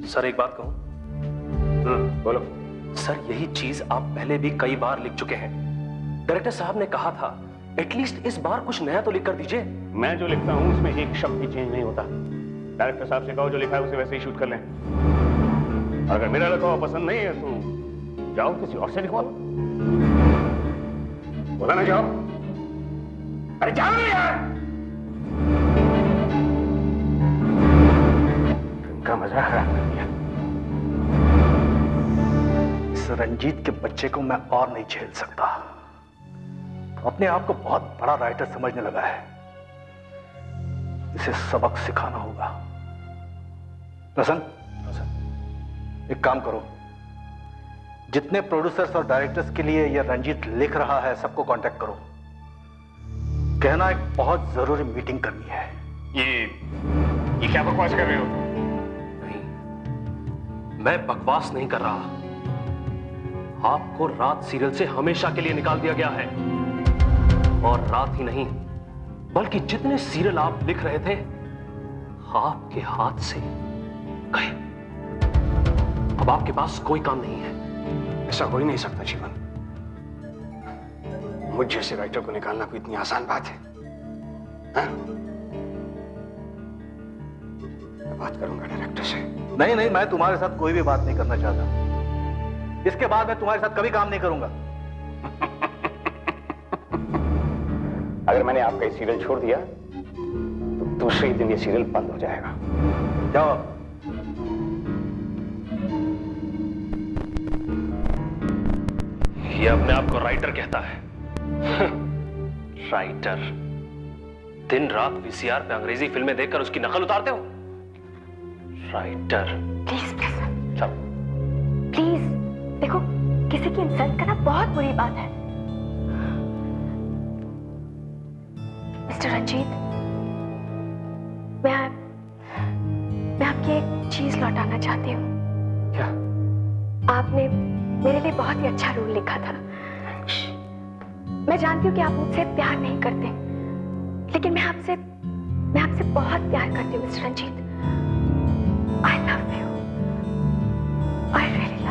सर एक बात कहूं? बोलो। सर, यही चीज आप पहले भी कई बार लिख चुके हैं। डायरेक्टर साहब ने कहा था एटलीस्ट इस बार कुछ नया तो लिख कर दीजिए। मैं जो लिखता हूं उसमें एक शब्द भी चेंज नहीं होता। डायरेक्टर साहब से कहो जो लिखा है उसे वैसे ही शूट कर लें। अगर मेरा लिखा हुआ पसंद नहीं है तो जाओ किसी और से लिखवा लो। बोला ना जाओ। अरे जाओ ना यार। इनका मजा खराब कर दिया। इस रंजीत के बच्चे को मैं और नहीं झेल सकता। अपने आप को बहुत बड़ा राइटर समझने लगा है। इसे सबक सिखाना होगा। रसन, एक काम करो, जितने प्रोड्यूसर्स और डायरेक्टर्स के लिए यह रंजीत लिख रहा है सबको कांटेक्ट करो। कहना एक बहुत जरूरी मीटिंग करनी है। ये क्या बकवास कर रहे हो? नहीं, मैं बकवास नहीं कर रहा। आपको रात सीरियल से हमेशा के लिए निकाल दिया गया है। और रात ही नहीं, बल्कि जितने सीरियल आप लिख रहे थे आपके हाथ से गए। अब आपके पास कोई काम नहीं है। ऐसा हो ही नहीं सकता जीवन। मुझ जैसे राइटर को निकालना कोई इतनी आसान बात है? हाँ? मैं बात करूंगा डायरेक्टर से। नहीं नहीं, मैं तुम्हारे साथ कोई भी बात नहीं करना चाहता। इसके बाद मैं तुम्हारे साथ कभी काम नहीं करूंगा। अगर मैंने आपका ये सीरियल छोड़ दिया तो दूसरे ही दिन ये सीरियल बंद हो जाएगा। जाओ। ये अपने आप को राइटर कहता है। राइटर। दिन रात वीसीआर पे अंग्रेजी फिल्में देखकर उसकी नकल उतारते हो। राइटर। प्लीज प्लीज चलो प्लीज, देखो किसी की इंसल्ट करना बहुत बुरी बात है। मिस्टर रंजीत, मैं आपकी एक चीज लौटाना चाहती हूँ। क्या? आपने मेरे लिए बहुत ही अच्छा रोल लिखा था। मैं जानती हूँ कि आप मुझसे प्यार नहीं करते, लेकिन मैं आपसे बहुत प्यार करती हूँ mister Ranjit. I love you, I really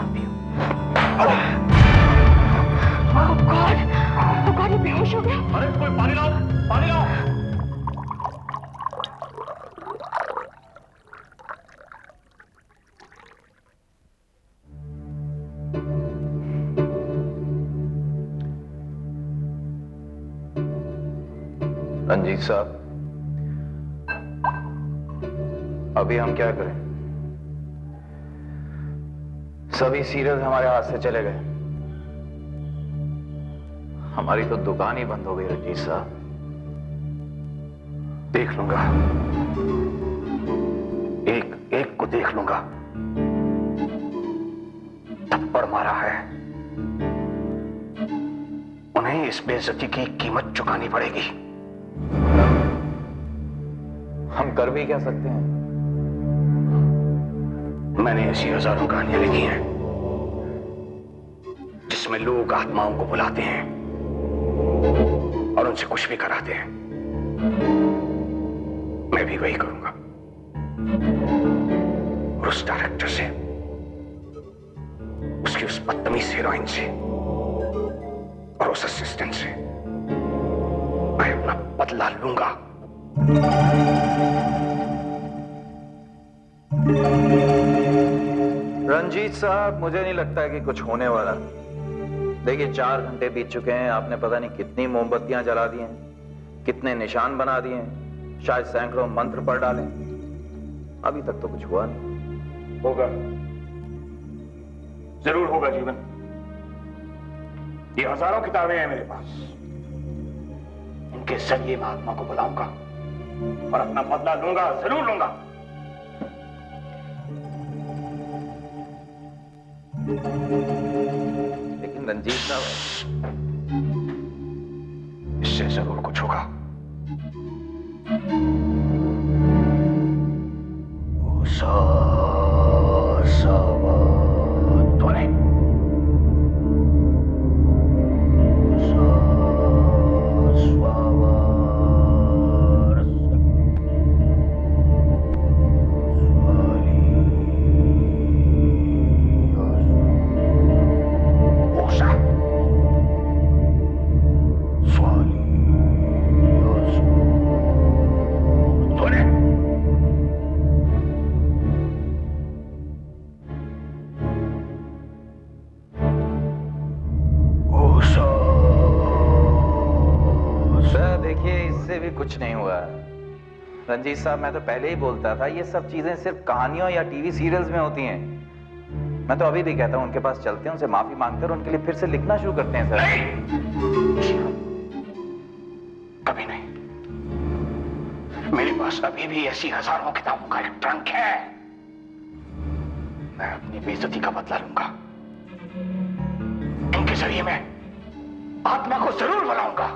Ranjit साहब, अभी हम क्या करें? सभी सीरियल हमारे हाथ से चले गए। हमारी तो दुकान ही बंद हो गई रंजीत साहब। देख लूंगा, एक एक को देख लूंगा। थप्पड़ मारा है, उन्हें इस बेइज्जती की कीमत चुकानी पड़ेगी। हम कर भी क्या सकते हैं? मैंने ऐसी हजारों कहानियां लिखी हैं जिसमें लोग आत्माओं को बुलाते हैं और उनसे कुछ भी कराते हैं। मैं भी वही करूंगा। और उस डायरेक्टर से, उसकी उस बदतमीज हीरोइन से और उस असिस्टेंट से मैं अपना बदला लूंगा। रंजीत साहब, मुझे नहीं लगता कि कुछ होने वाला। देखिए, 4 घंटे बीत चुके हैं, आपने पता नहीं कितनी मोमबत्तियां जला दी हैं, कितने निशान बना दिए हैं, शायद सैकड़ों मंत्र पढ़ डाले। अभी तक तो कुछ हुआ नहीं। होगा, जरूर होगा जीवन। ये हजारों किताबें हैं मेरे पास, इनके जरिए मैं आत्मा को बुलाऊंगा और अपना बदला लूंगा, जरूर लूंगा। लेकिन रंजीत साहब, इससे जरूर कुछ होगा। कुछ नहीं हुआ। रंजीत साहब, मैं तो पहले ही बोलता था, ये सब चीजें सिर्फ कहानियों या टीवी सीरियल्स में होती हैं। मैं तो अभी भी कहता हूं उनके पास चलते हैं, उनसे माफी मांगते हैं और उनके लिए फिर से लिखना शुरू करते हैं। सर, कभी नहीं। मेरे पास अभी भी ऐसी हजारों किताबों का एक ट्रंक है। मैं अपनी बेइज्जती का बदला लूंगा। इनके जरिए मैं आत्मा को जरूर बुलाऊंगा।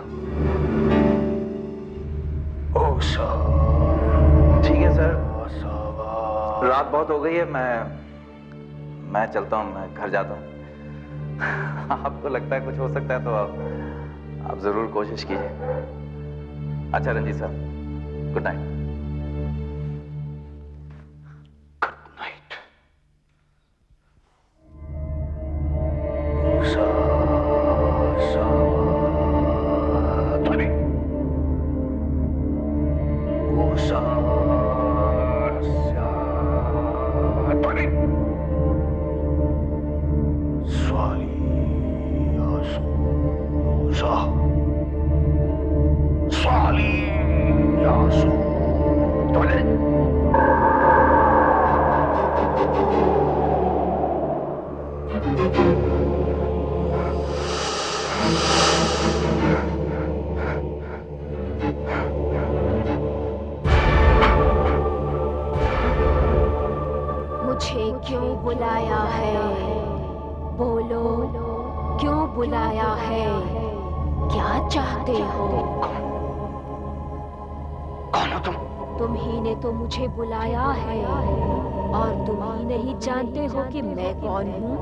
ठीक है सर, रात बहुत हो गई है, मैं चलता हूं, मैं घर जाता हूं। आपको लगता है कुछ हो सकता है तो आप जरूर कोशिश कीजिए। अच्छा रंजीत साहब, गुड नाइट। मुझे बुलाया है और तुम ही नहीं जानते हो कि मैं कौन हूँ।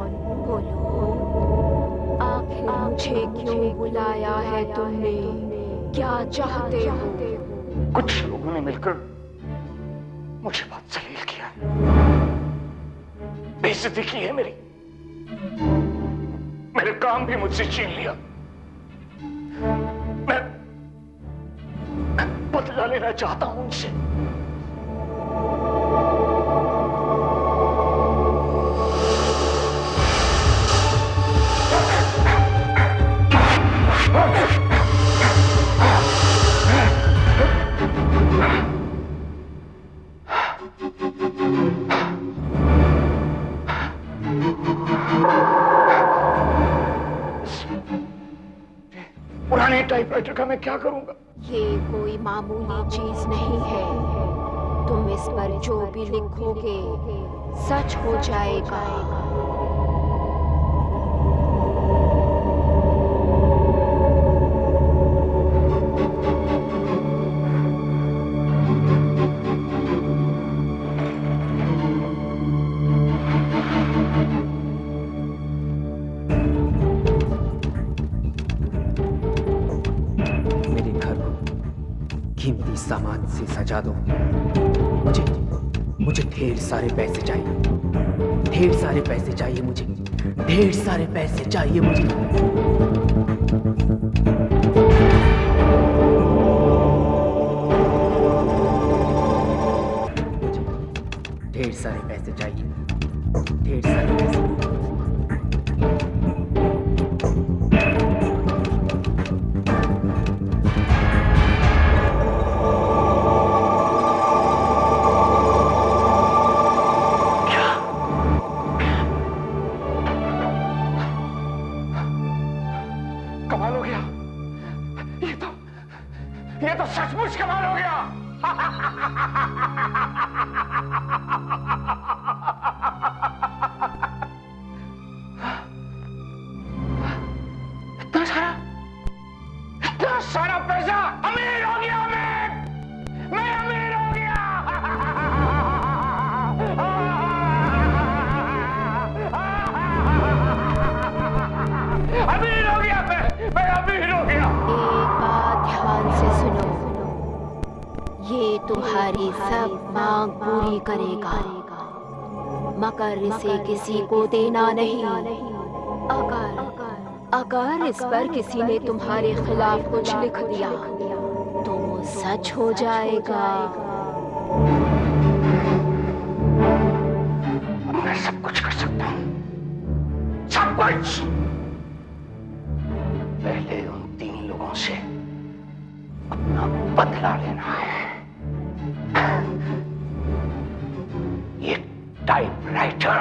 बोलो, आखिर मुझे क्यों बुलाया है तुमने? क्या चाहते हो? कुछ लोगों ने मिलकर मुझे बहुत जलील किया, बेइज्जती की है मेरी, मेरे काम भी मुझसे छीन लिया। मैं बदला लेना चाहता हूं उनसे। टाइपराइटर का मैं क्या करूंगा? ये कोई मामूली चीज नहीं है। तुम इस पर जो भी लिखोगे सच हो जाएगा। मेरे घर को कीमती सामान से सजा दो। मुझे ढेर सारे पैसे चाहिए। ढेर सारे पैसे चाहिए मुझे। ढेर सारे पैसे चाहिए मुझे। ढेर सारे पैसे चाहिए। ढेर सारे पैसे। कमाल हो गया। ये तो सचमुच कमाल हो गया। इतना सारा पैसा, अमीर हो गया मैं अमीर हो गया। अमीर हो गया मैं अमीर हो गया। एक बात ध्यान से सुनो, ये तुम्हारी सब मांग पूरी करेगा, मगर इसे किसी को देना नहीं। अगर इस पर किसी ने तुम्हारे खिलाफ कुछ लिख दिया तो वो सच हो जाएगा। मैं सब कुछ कर सकता हूँ, सब कुछ। पहले उन 3 लोगों से अपना बदला लेना है। ये टाइपराइटर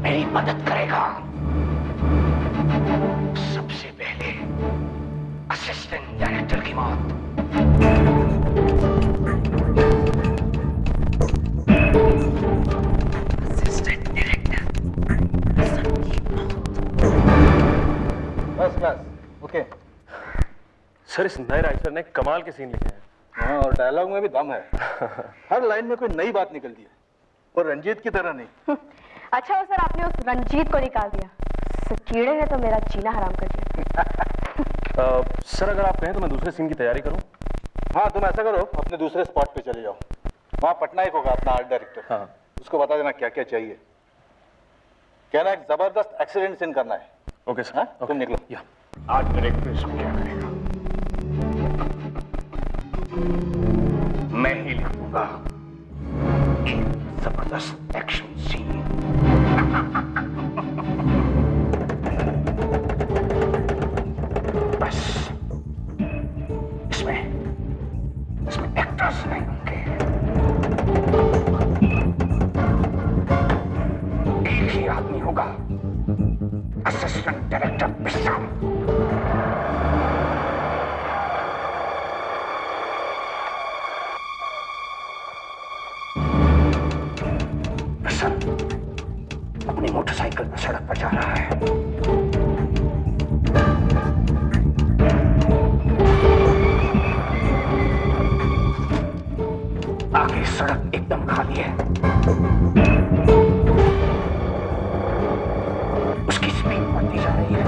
मेरी मदद करेगा। सबसे पहले असिस्टेंट डायरेक्टर की मौत। असिस्टेंट डायरेक्टर की मौत। बस ओके। सर, इस नए राइटर ने कमाल के सीन लिखे हैं। हाँ, और डायलॉग में भी दम है। हर लाइन में कोई नई बात निकलती है, और रंजीत की तरह नहीं। अच्छा हो सर, आपने उस रंजीत को निकाल दिया। कीड़े ने तो मेरा जीना हराम कर दिया। सर, अगर आप कहें तो मैं दूसरे सीन की तैयारी करूं? हाँ, तुम ऐसा करो, अपने दूसरे स्पॉट पे चले जाओ। वहाँ पटनायक होगा अपना आर्ट डायरेक्टर। हाँ। उसको बता देना क्या क्या चाहिए। कहना एक जबरदस्त एक्सीडेंट सीन करना है। Okay sir. हाँ? तुम निकलो। या। आर्ट डायरेक्टर इसको क्या करेगा? मैं ही लिखूंगा एक जबरदस्त एक्शन सीन। बस इसमें एक्टर्स नहीं होंगे, एक ही आदमी होगा, असिस्टेंट डायरेक्टर विश्राम। अपनी मोटरसाइकिल पर सड़क पर जा रहा है। आगे सड़क एकदम खाली है। उसकी स्पीड बढ़ती जा रही है।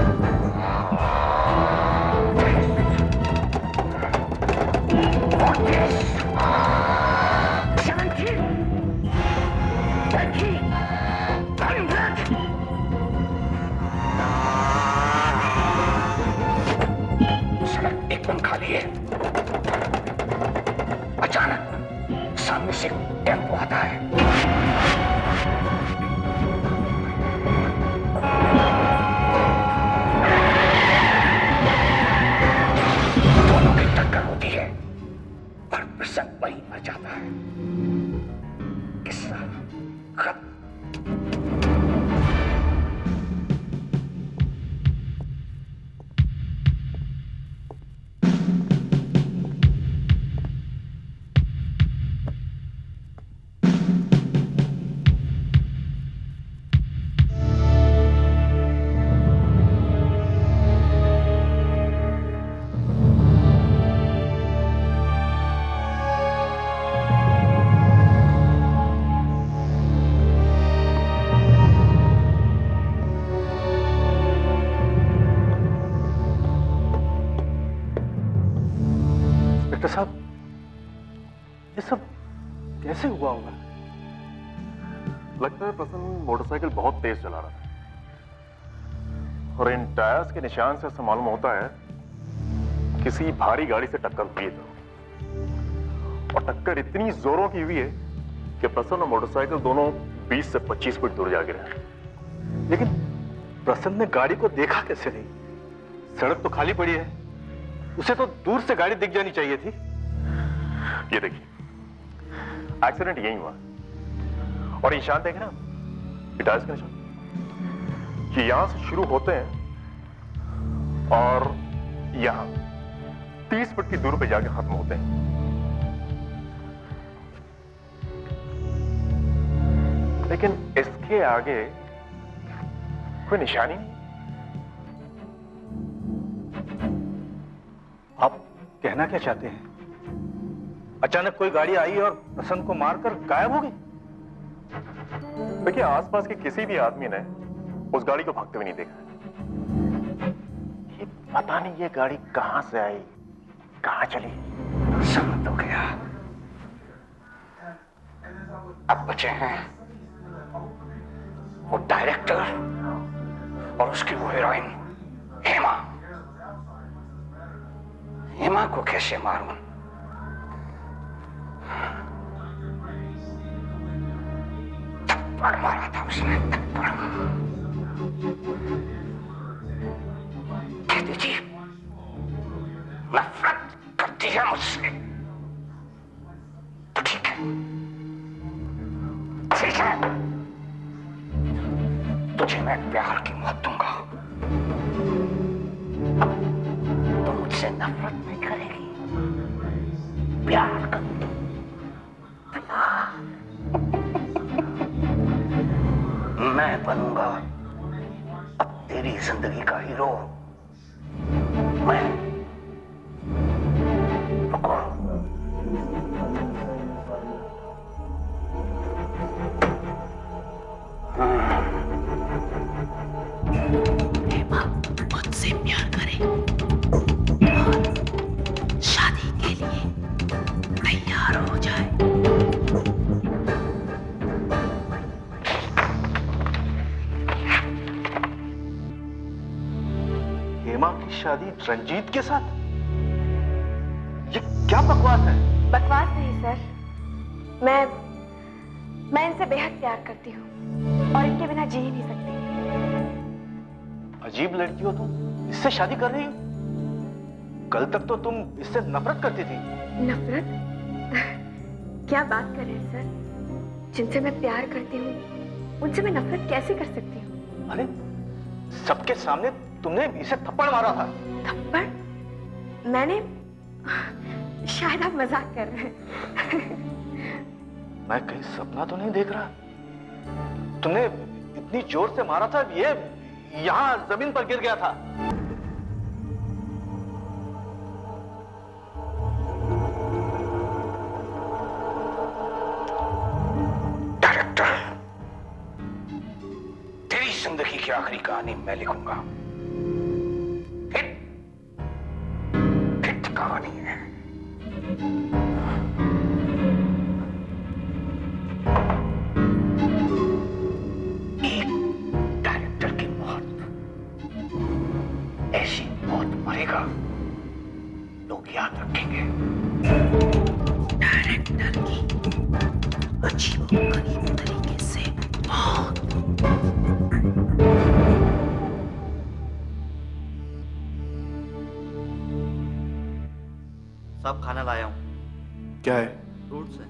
70, सड़क एकदम खाली है। अचानक सामने से टेम्पो आता है। दोनों की टक्कर होती है और प्रसंग वहीं मर जाता है। किस्सा खत्म। कैसे हुआ होगा? लगता है प्रसन्न मोटरसाइकिल बहुत तेज चला रहा था और इन टायर्स के निशान से ऐसा मालूम होता है किसी भारी गाड़ी से टक्कर हुई है और टक्कर इतनी जोरों की हुई है कि प्रसन्न और मोटरसाइकिल दोनों 20 से 25 फीट दूर जा गिरे। लेकिन प्रसन्न ने गाड़ी को देखा कैसे नहीं? सड़क तो खाली पड़ी है, उसे तो दूर से गाड़ी दिख जानी चाहिए थी। ये देखिए, एक्सीडेंट यही हुआ और निशान देखें ना, टायर्स के निशान कि यहां से शुरू होते हैं और यहां 30 फुट की दूर पे जाके खत्म होते हैं। लेकिन इसके आगे कोई निशानी नहीं। आप कहना क्या चाहते हैं? अचानक कोई गाड़ी आई और प्रसन्न को मारकर गायब हो गई? देखिए, आसपास के किसी भी आदमी ने उस गाड़ी को भागते हुए नहीं देखा। ये पता नहीं ये गाड़ी कहां से आई, कहां चली। समझ हो गया। अब बचे हैं वो डायरेक्टर और उसकी वो हीरोइन हेमा। हेमा को कैसे मारूं? थप्पड़ मारा था उसने, थप्पड़। कहती थी नफरत करती है मुझसे। तो ठीक है, ठीक है, तुझे मैं प्यार की मौत दूंगा। तो मुझसे नफरत नहीं करेगी, प्यार करेगी। मैं बनूंगा अब तेरी जिंदगी का हीरो। मैं रुको, हेमा मुझसे प्यार करे और शादी के लिए तैयार हो जाए। हेमा की शादी रंजीत के साथ? ये क्या बकवास है? बकवास नहीं सर, मैं इनसे बेहद प्यार करती हूँ और इनके बिना जी ही नहीं सकती। अजीब लड़की हो तुम, इससे शादी कर रही हो? कल तक तो तुम इससे नफरत करती थी। नफरत? क्या बात कर रहे हैं सर? जिनसे मैं प्यार करती हूँ उनसे मैं नफरत कैसे कर सकती हूँ? अरे सबके सामने तुमने इसे थप्पड़ मारा था। थप्पड़? मैंने? शायद आप मजाक कर रहे हैं। मैं कहीं सपना तो नहीं देख रहा? तुमने इतनी जोर से मारा था, ये यहां जमीन पर गिर गया था। डायरेक्टर, तेरी जिंदगी की आखिरी कहानी मैं लिखूंगा। हिट कहानी है। एक डायरेक्टर की मौत, ऐसी मौत मरेगा, लोग याद रखेंगे। डायरेक्टर की अजीबोगरीब तरीके से मौत। सब खाना लाया हूँ। क्या है? फ्रूट्स है।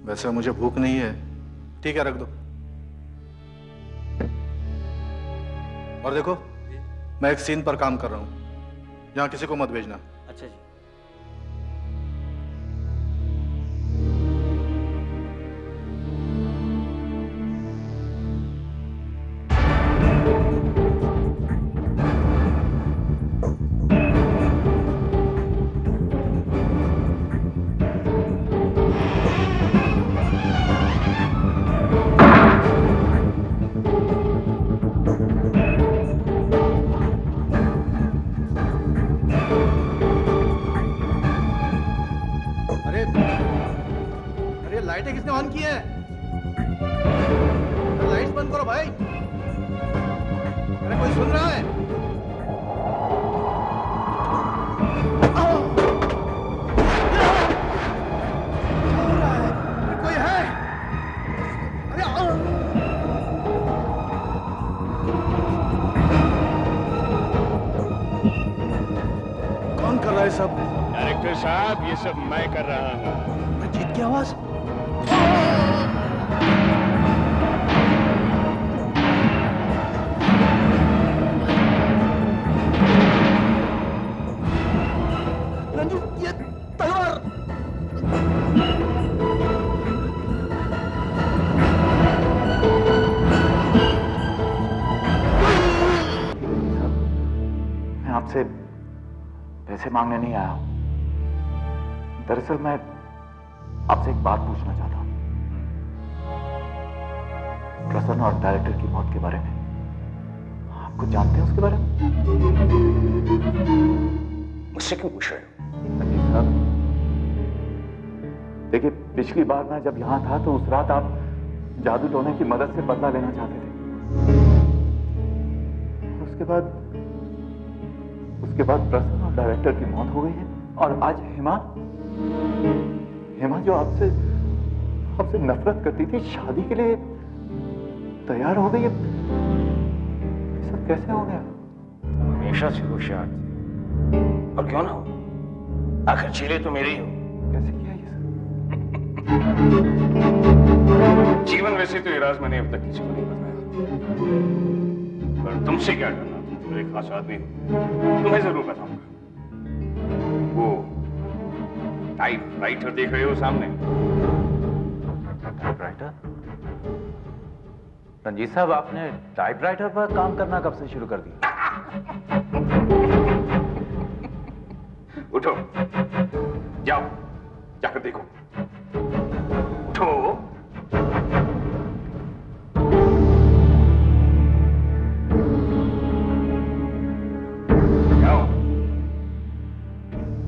वैसे मुझे भूख नहीं है। ठीक है, रख दो। और देखो, मैं एक सीन पर काम कर रहा हूं, यहां किसी को मत भेजना। अच्छा जी। ये लाइटें किसने ऑन की हैं? लाइट्स बंद करो भाई। अरे कोई सुन रहा है? कोई है? कौन कर रहा है सब? डायरेक्टर साहब, ये सब मैं कर रहा हूँ। रंजीत की आवाज? रंजीत, ये तलवार! मैं आपसे पैसे मांगने नहीं आया हूं। दरअसल मैं आपसे एक बात पूछना चाहता हूं। प्रसन्न और डायरेक्टर की मौत के बारे में आप कुछ जानते हैं उसके बारे में? मुझसे क्यों पूछ रहे हो? रंजीत साहब, देखिए, पिछली बार मैं जब यहां था तो उस रात आप जादू टोने की मदद से बदला लेना चाहते थे। उसके बाद प्रसन्न और डायरेक्टर की मौत हो गई है और आज हेमा जो आपसे नफरत करती थी, शादी के लिए तैयार हो गई है। ये सब कैसे हो गया? हमेशा से होशियार थे, और क्यों ना हो, आखिर चेले तो मेरे ही हो। कैसे किया ये सब? जीवन वैसे तो ये राज मैंने अब तक किसी को नहीं बताया, पर तुमसे क्या करना, तुम तो एक खास आदमी हो, तुम्हें जरूर बताऊंगा। वो टाइपराइटर देख रहे हो सामने? टाइपराइटर? रंजीत साहब, आपने टाइपराइटर पर काम करना कब से शुरू कर दिया? उठो, जाओ, जाकर देखो। उठो। जाओ,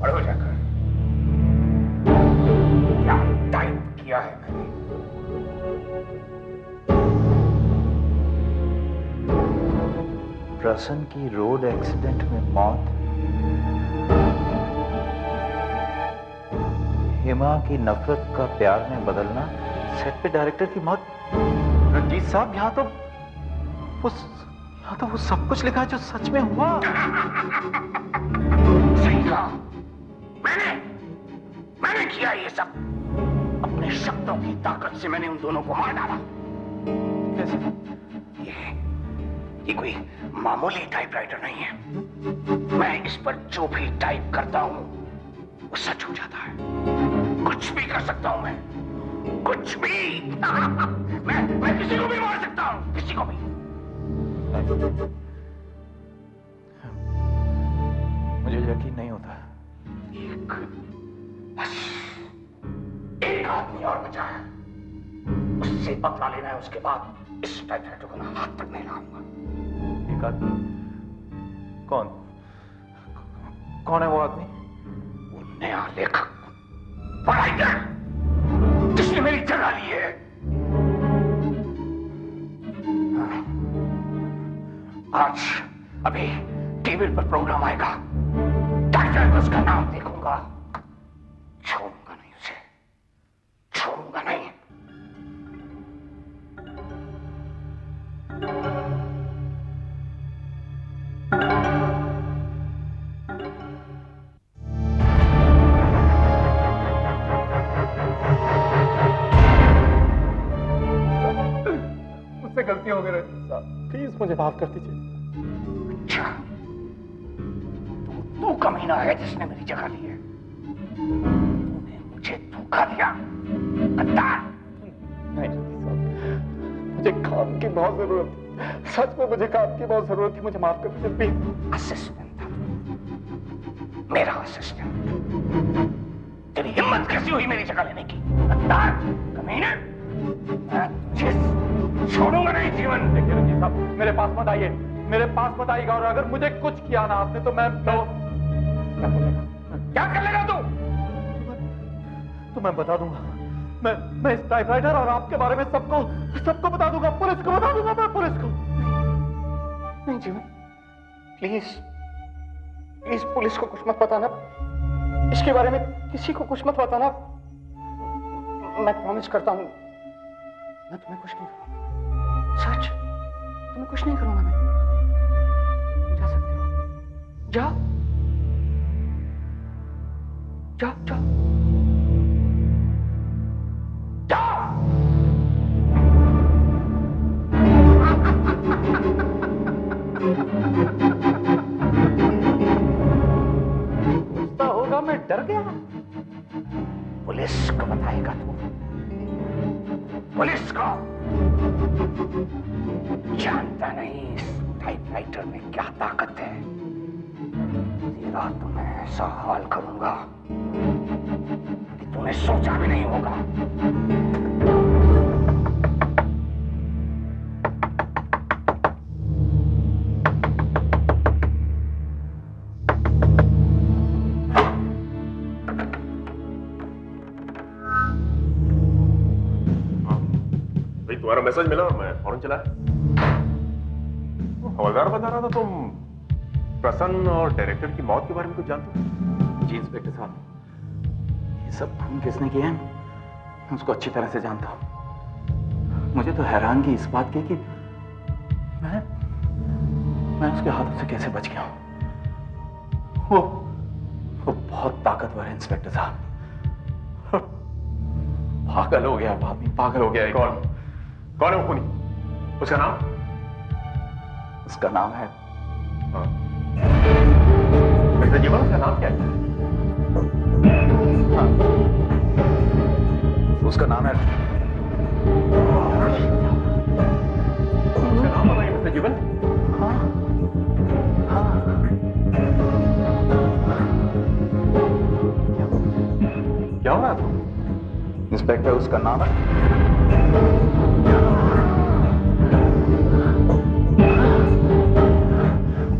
पढ़ो जाकर। क्या टाइप किया है मैंने? प्रसन्न की रोड एक्सीडेंट में मौत, हेमा की नफरत का प्यार में बदलना, सेट पे डायरेक्टर की मौत। रंजीत साहब, यहाँ तो वो सब कुछ लिखा है जो सच में हुआ। सही कहा, मैंने किया ये सब। अपने शब्दों की ताकत से मैंने उन दोनों को मार डाला। कैसे? ये कोई मामूली टाइपराइटर नहीं है। मैं इस पर जो भी टाइप करता हूं वो सच हो जाता है। कुछ भी कर सकता हूं मैं, कुछ भी। मैं किसी को भी मार सकता हूं, किसी को भी। मुझे यकीन नहीं होता। एक आदमी और बचा है, उससे बदला लेना है। उसके बाद इस टाइपराइटर को मैं हाथ तक नहीं लाऊंगा। एक आदमी? कौन है वो आदमी? वो नया लेखक, राइटर, जिसने मेरी जगह ली है। आज अभी टीवी पर प्रोग्राम आएगा, टाइटल उसका नाम देखूंगा, छोड़ूंगा नहीं उसे, छोड़ूंगा नहीं। मुझसे गलती हो गई रंजीत साहब, प्लीज मुझे माफ कर दीजिए। अच्छा, तू कमीना है जिसने मेरी जगह ली है। तूने मुझे धोखा दिया, गद्दार। नहीं रंजीत साहब, मुझे काम की बहुत जरूरत थी, सच में मुझे काम की बहुत जरूरत थी, मुझे माफ कर दीजिए प्लीज। असिस्टेंट था, मेरा असिस्टेंट। तेरी हिम्मत कैसी हुई मेरी जगह लेने की, गद्दार, कमीना। मैं तुझे छोड़ूंगा नहीं जीवन। देखिए रंजीत साहब, मेरे पास मत आइए, मेरे पास मत आइएगा, और अगर मुझे कुछ किया ना आपने तो मैं क्या कर लेगा तू? तो मैं बता दूंगा, मैं इस टाइपराइटर और आपके बारे में सबको बता दूंगा, पुलिस को बता दूंगा, मैं पुलिस को। नहीं जीवन, प्लीज प्लीज पुलिस को कुछ मत बताना, इसके बारे में किसी को कुछ मत बताना। मैं प्रॉमिस करता हूं मैं तुम्हें कुछ नहीं करूंगा, सच तुम्हें कुछ नहीं करूंगा। मैं तुम जा सकते हो, जाओ जाओ जाओ जाओ। होगा मैं डर गया। पुलिस को बताएगा तू, पुलिस को। जानता नहीं इस टाइपराइटर में क्या ताकत है। तेरा तुम्हें ऐसा हाल करूंगा कि तूने सोचा भी नहीं होगा। तुम्हारा मैसेज मिला और मैं फौरन चला। हवलदार बता रहा था तुम प्रसन्न और डायरेक्टर की मौत के बारे में कुछ जानते हो? जी इंस्पेक्टर साहब, ये सब खून किसने किया है मैं उसको अच्छी तरह से जानता हूं। मुझे तो हैरानगी इस बात की कि मैं उसके हाथों से कैसे बच गया हूं। वो बहुत ताकतवर है इंस्पेक्टर साहब। पागल हो गया वो आदमी, पागल हो गया। कौन है वो खूनी? उसका नाम? उसका नाम है मिस्टर जीवन, उसका नाम क्या है? हाँ। उसका नाम है उसका नाम बताइए मिस्टर जीवन। हाँ हाँ क्या हो रहा है? इंस्पेक्टर उसका नाम है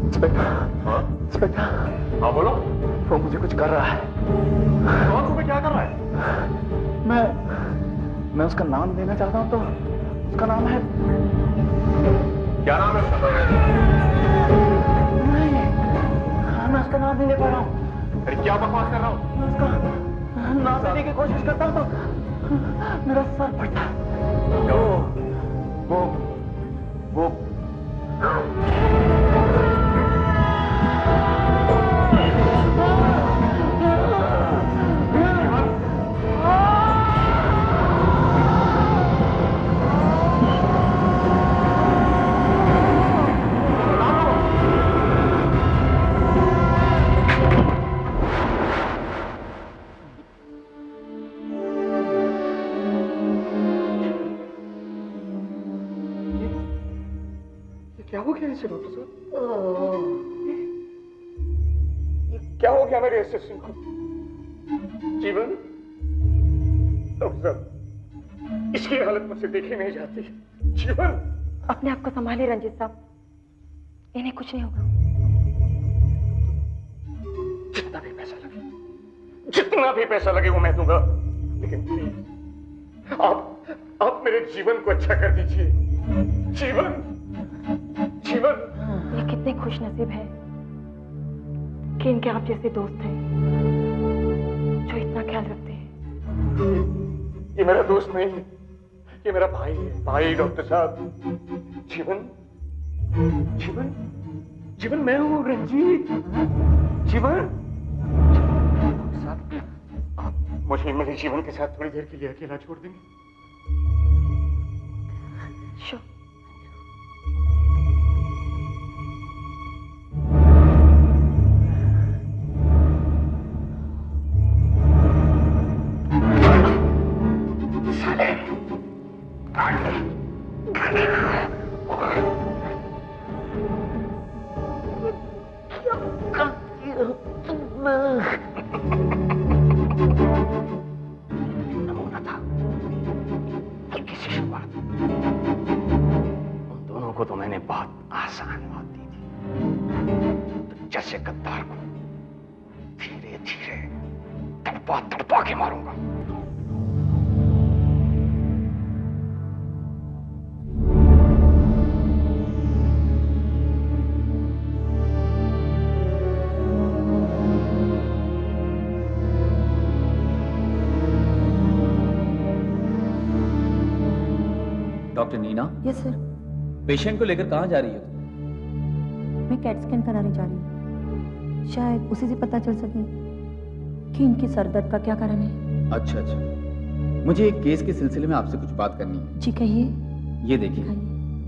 इंस्पेक्टर। हाँ बोलो। वो मुझे कुछ कर रहा है। कौन तुम्हें क्या कर रहा है? मैं उसका नाम देना चाहता हूं तो उसका नाम है। क्या नाम है उसका? नहीं, मैं उसका नाम नहीं ले पा रहा हूं। अरे क्या बकवास कर रहा हूं? मैं उसका नाम देने की कोशिश करता हूं तो मेरा सर फटता है। वो क्या हो गया इसे डॉक्टर साहब? ये क्या हो गया मेरे असिस्टेंट को? जीवन, डॉक्टर साहब इसकी हालत मुझसे देखी नहीं जाती। जीवन, अपने आप को संभालिए रंजीत साहब, इन्हें कुछ नहीं होगा। जितना भी पैसा लगे वो मैं दूंगा, लेकिन प्लीज आप मेरे जीवन को अच्छा कर दीजिए। जीवन, ये कितने खुश नसीब है कि इनके आप जैसे दोस्त हैं जो इतना ख्याल रखते हैं। ये मेरा दोस्त नहीं है, ये मेरा भाई है। भाई डॉक्टर साहब। जीवन मैं हूँ रंजीत। जीवन, डॉक्टर साहब आप मुझे मेरे जीवन के साथ थोड़ी देर के लिए अकेला छोड़ देंगे? श्योर। नमूना था, हल्की सी शुरुआत। उन दोनों को तो मैंने बहुत आसान मौत दी थी, तो जैसे गद्दार को धीरे धीरे तड़पा तड़पा के मारूंगा। Doctor Neena. Yes sir. Patient को लेकर कहाँ जा रही हो? मैं कैट स्कैन कराने जा रही हूँ, शायद उसी से पता चल सके कि इनकी सर दर्द का क्या कारण है। अच्छा अच्छा, मुझे एक केस के सिलसिले में आपसे कुछ बात करनी है। जी कहिए। ये देखिए,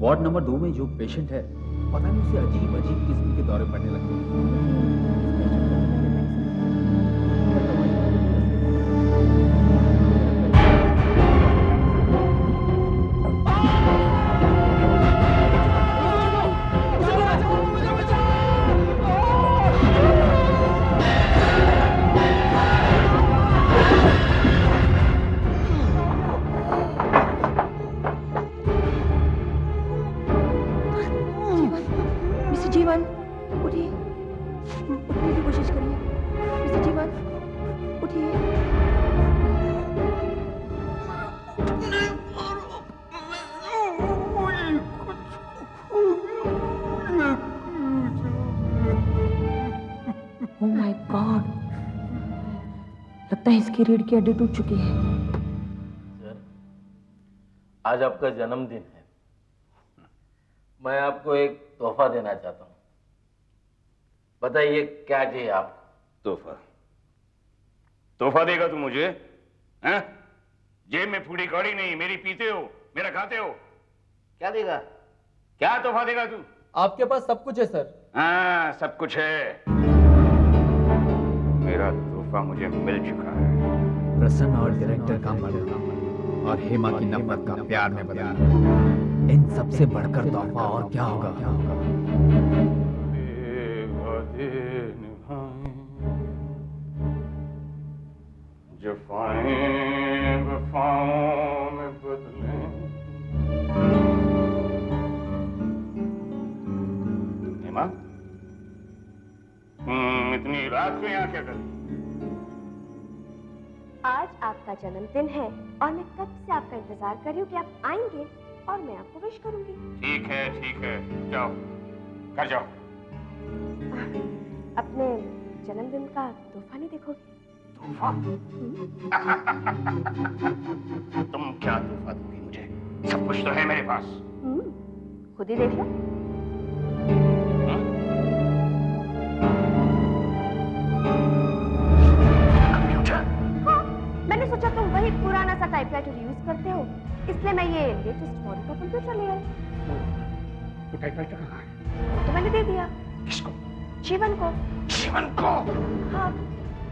वार्ड नंबर 2 में जो पेशेंट है, पता नहीं उसे अजीब अजीब किस्म के दौरे पड़ने लगते हैं। जीवन, उठिए, उठने की कोशिश करिए। मिस्टर जीवन, उठिए। ओह माय गॉड, लगता है इसकी रीढ़ की हड्डी टूट चुकी है। सर, आज आपका जन्मदिन है, मैं आपको एक तोहफा देना चाहता हूँ। बताइए क्या चाहिए आपको? तोहफा देगा तू मुझे? हैं? जेब में फूटी कौड़ी नहीं, मेरी पीते हो, मेरा खाते हो। क्या देगा? क्या तोहफा देगा तू? आपके पास सब कुछ है सर। हाँ, सब कुछ है। मेरा तोहफा मुझे मिल चुका है। प्रसन्न और डायरेक्टर का मर्डर और हेमा की नफरत का प्यार में बदलना, इन सबसे बढ़कर तोहफा और क्या होगा? जफ़ाएं वफ़ाओं में बदलें। हेमा, इतनी रात को यहाँ क्या कर रही? आज आपका जन्मदिन है और मैं कब से आपका इंतजार कर रही हूँ कि आप आएंगे और मैं आपको विश करूंगी। ठीक है, जाओ, घर जाओ। अपने जन्मदिन का तोहफा नहीं देखोगे? तोहफा? तुम क्या तोहफा दोगी मुझे? सब कुछ तो है मेरे पास। खुद ही देख लो। मैंने सोचा तुम वही पुराना सा टाइपराइटर यूज करते हो, इसलिए मैं ये लेटेस्ट मॉडल का कंप्यूटर ले आई। तो टाइपराइटर कहाँ है? तो मैंने दे दिया। किसको? जीवन को। जीवन को? हाँ,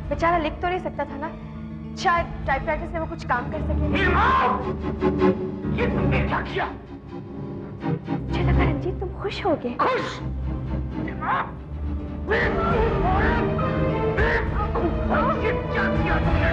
बेचारा लिख तो नहीं सकता था ना, शायद टाइपराइटर से वो कुछ काम कर सके। ये तुमने क्या किया? मुझे लगा रंजीत तुम खुश हो गए। खुश? ये क्या किया तुमने?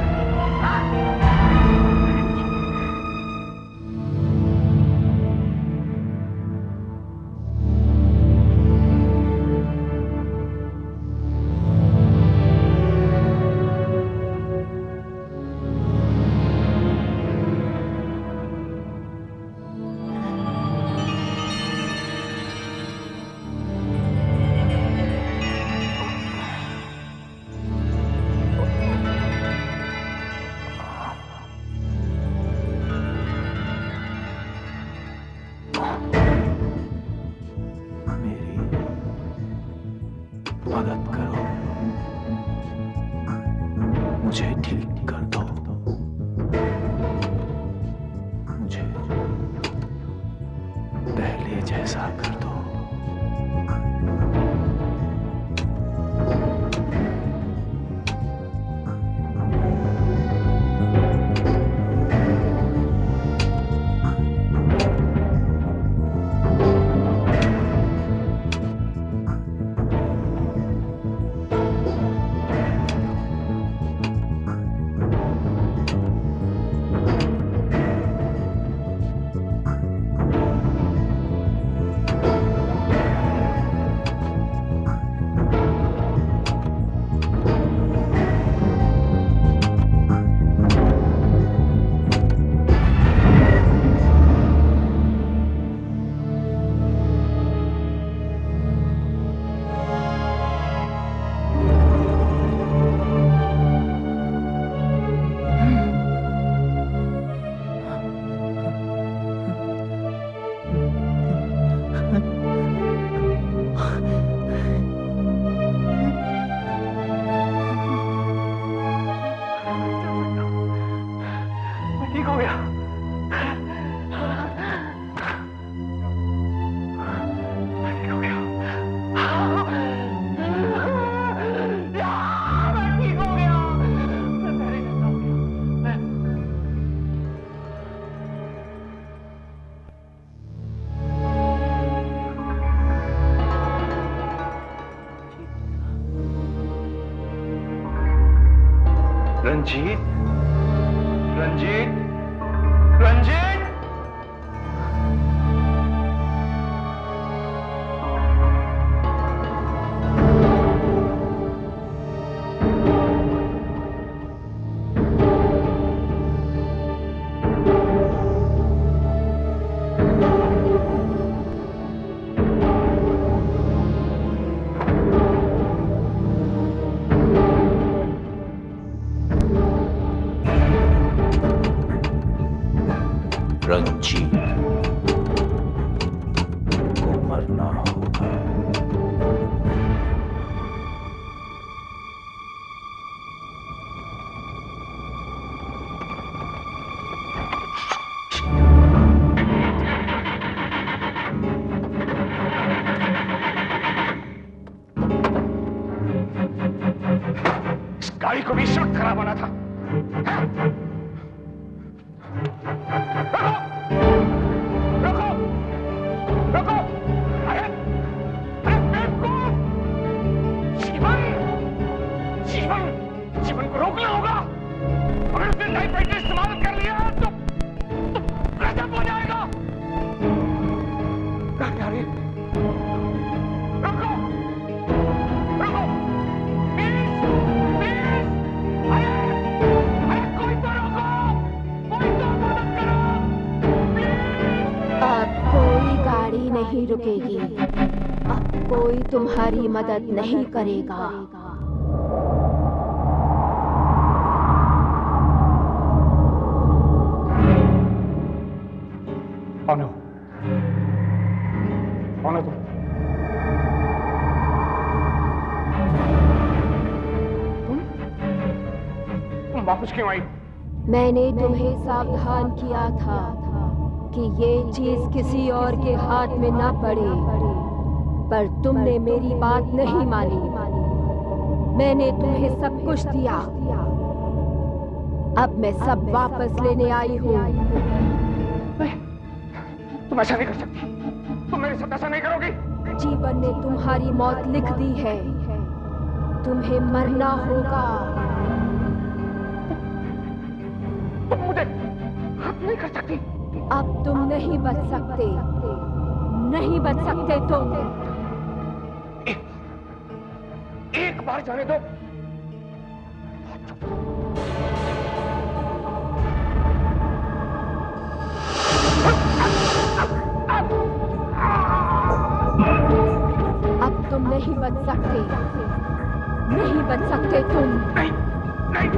रंजीत, रंजीत, रंजीत। रंजीत को मरना होगा। इस गाड़ी को भी इस वक्त खराब होना था। रोको! रोको! अरे बेवकूफ! जीवन को रोकना होगा। अगर उसने टाइपराइटर इस्तेमाल कर लिया तो गजब हो जाएगा। गाड़ी आ रही है। रोको! रोको! प्लीज! अरे कोई तो रोको! कोई तो मदद करो! अब कोई गाड़ी नहीं रुकेगी, अब कोई तुम्हारी मदद नहीं करेगा। कौन हो? कौन हो तुम? तुम वापस क्यों आई? मैंने तुम्हें सावधान किया था कि ये चीज किसी और के हाथ में ना पड़े, पर तुमने मेरी बात नहीं मानी। मैंने तुम्हें सब कुछ दिया, अब मैं सब वापस लेने आई हूँ। तुम ऐसा नहीं कर सकती। तुम मेरे साथ ऐसा नहीं करोगी। जीवन ने तुम्हारी मौत लिख दी है, तुम्हें मरना होगा। तुम मुझे हाथ नहीं कर सकती। अब तुम नहीं बच सकते, नहीं बच सकते तुम। एक बार जाने दो। अब तुम नहीं बच सकते, नहीं बच सकते तुम। नहीं, नहीं।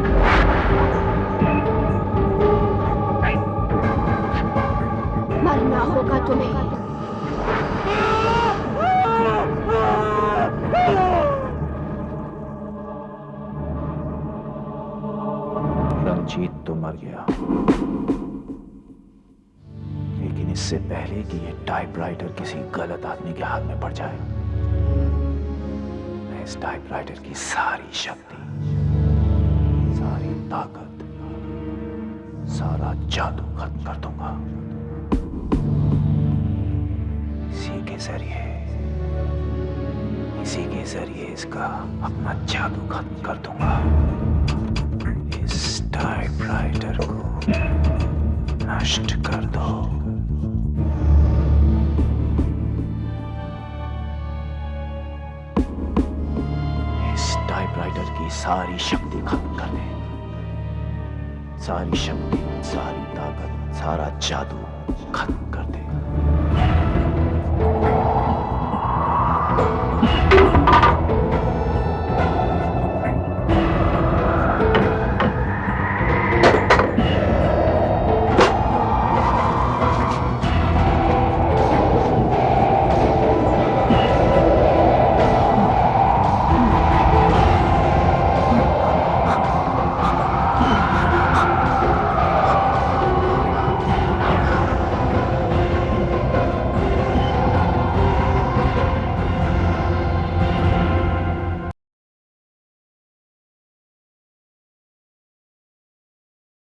मरना होगा तुम्हें। रंजीत तो मर गया, लेकिन इससे पहले कि ये टाइपराइटर किसी गलत आदमी के हाथ में पड़ जाए, मैं इस टाइपराइटर की सारी शक्ति, सारी ताकत, सारा जादू खत्म कर दूंगा। इसी के जरिए इसका अपना जादू खत्म कर दूंगा। इस टाइपराइटर को नष्ट कर दो। इस टाइपराइटर की सारी शक्ति खत्म कर दे। सारी शक्ति, सारी ताकत, सारा जादू खत्म कर दे।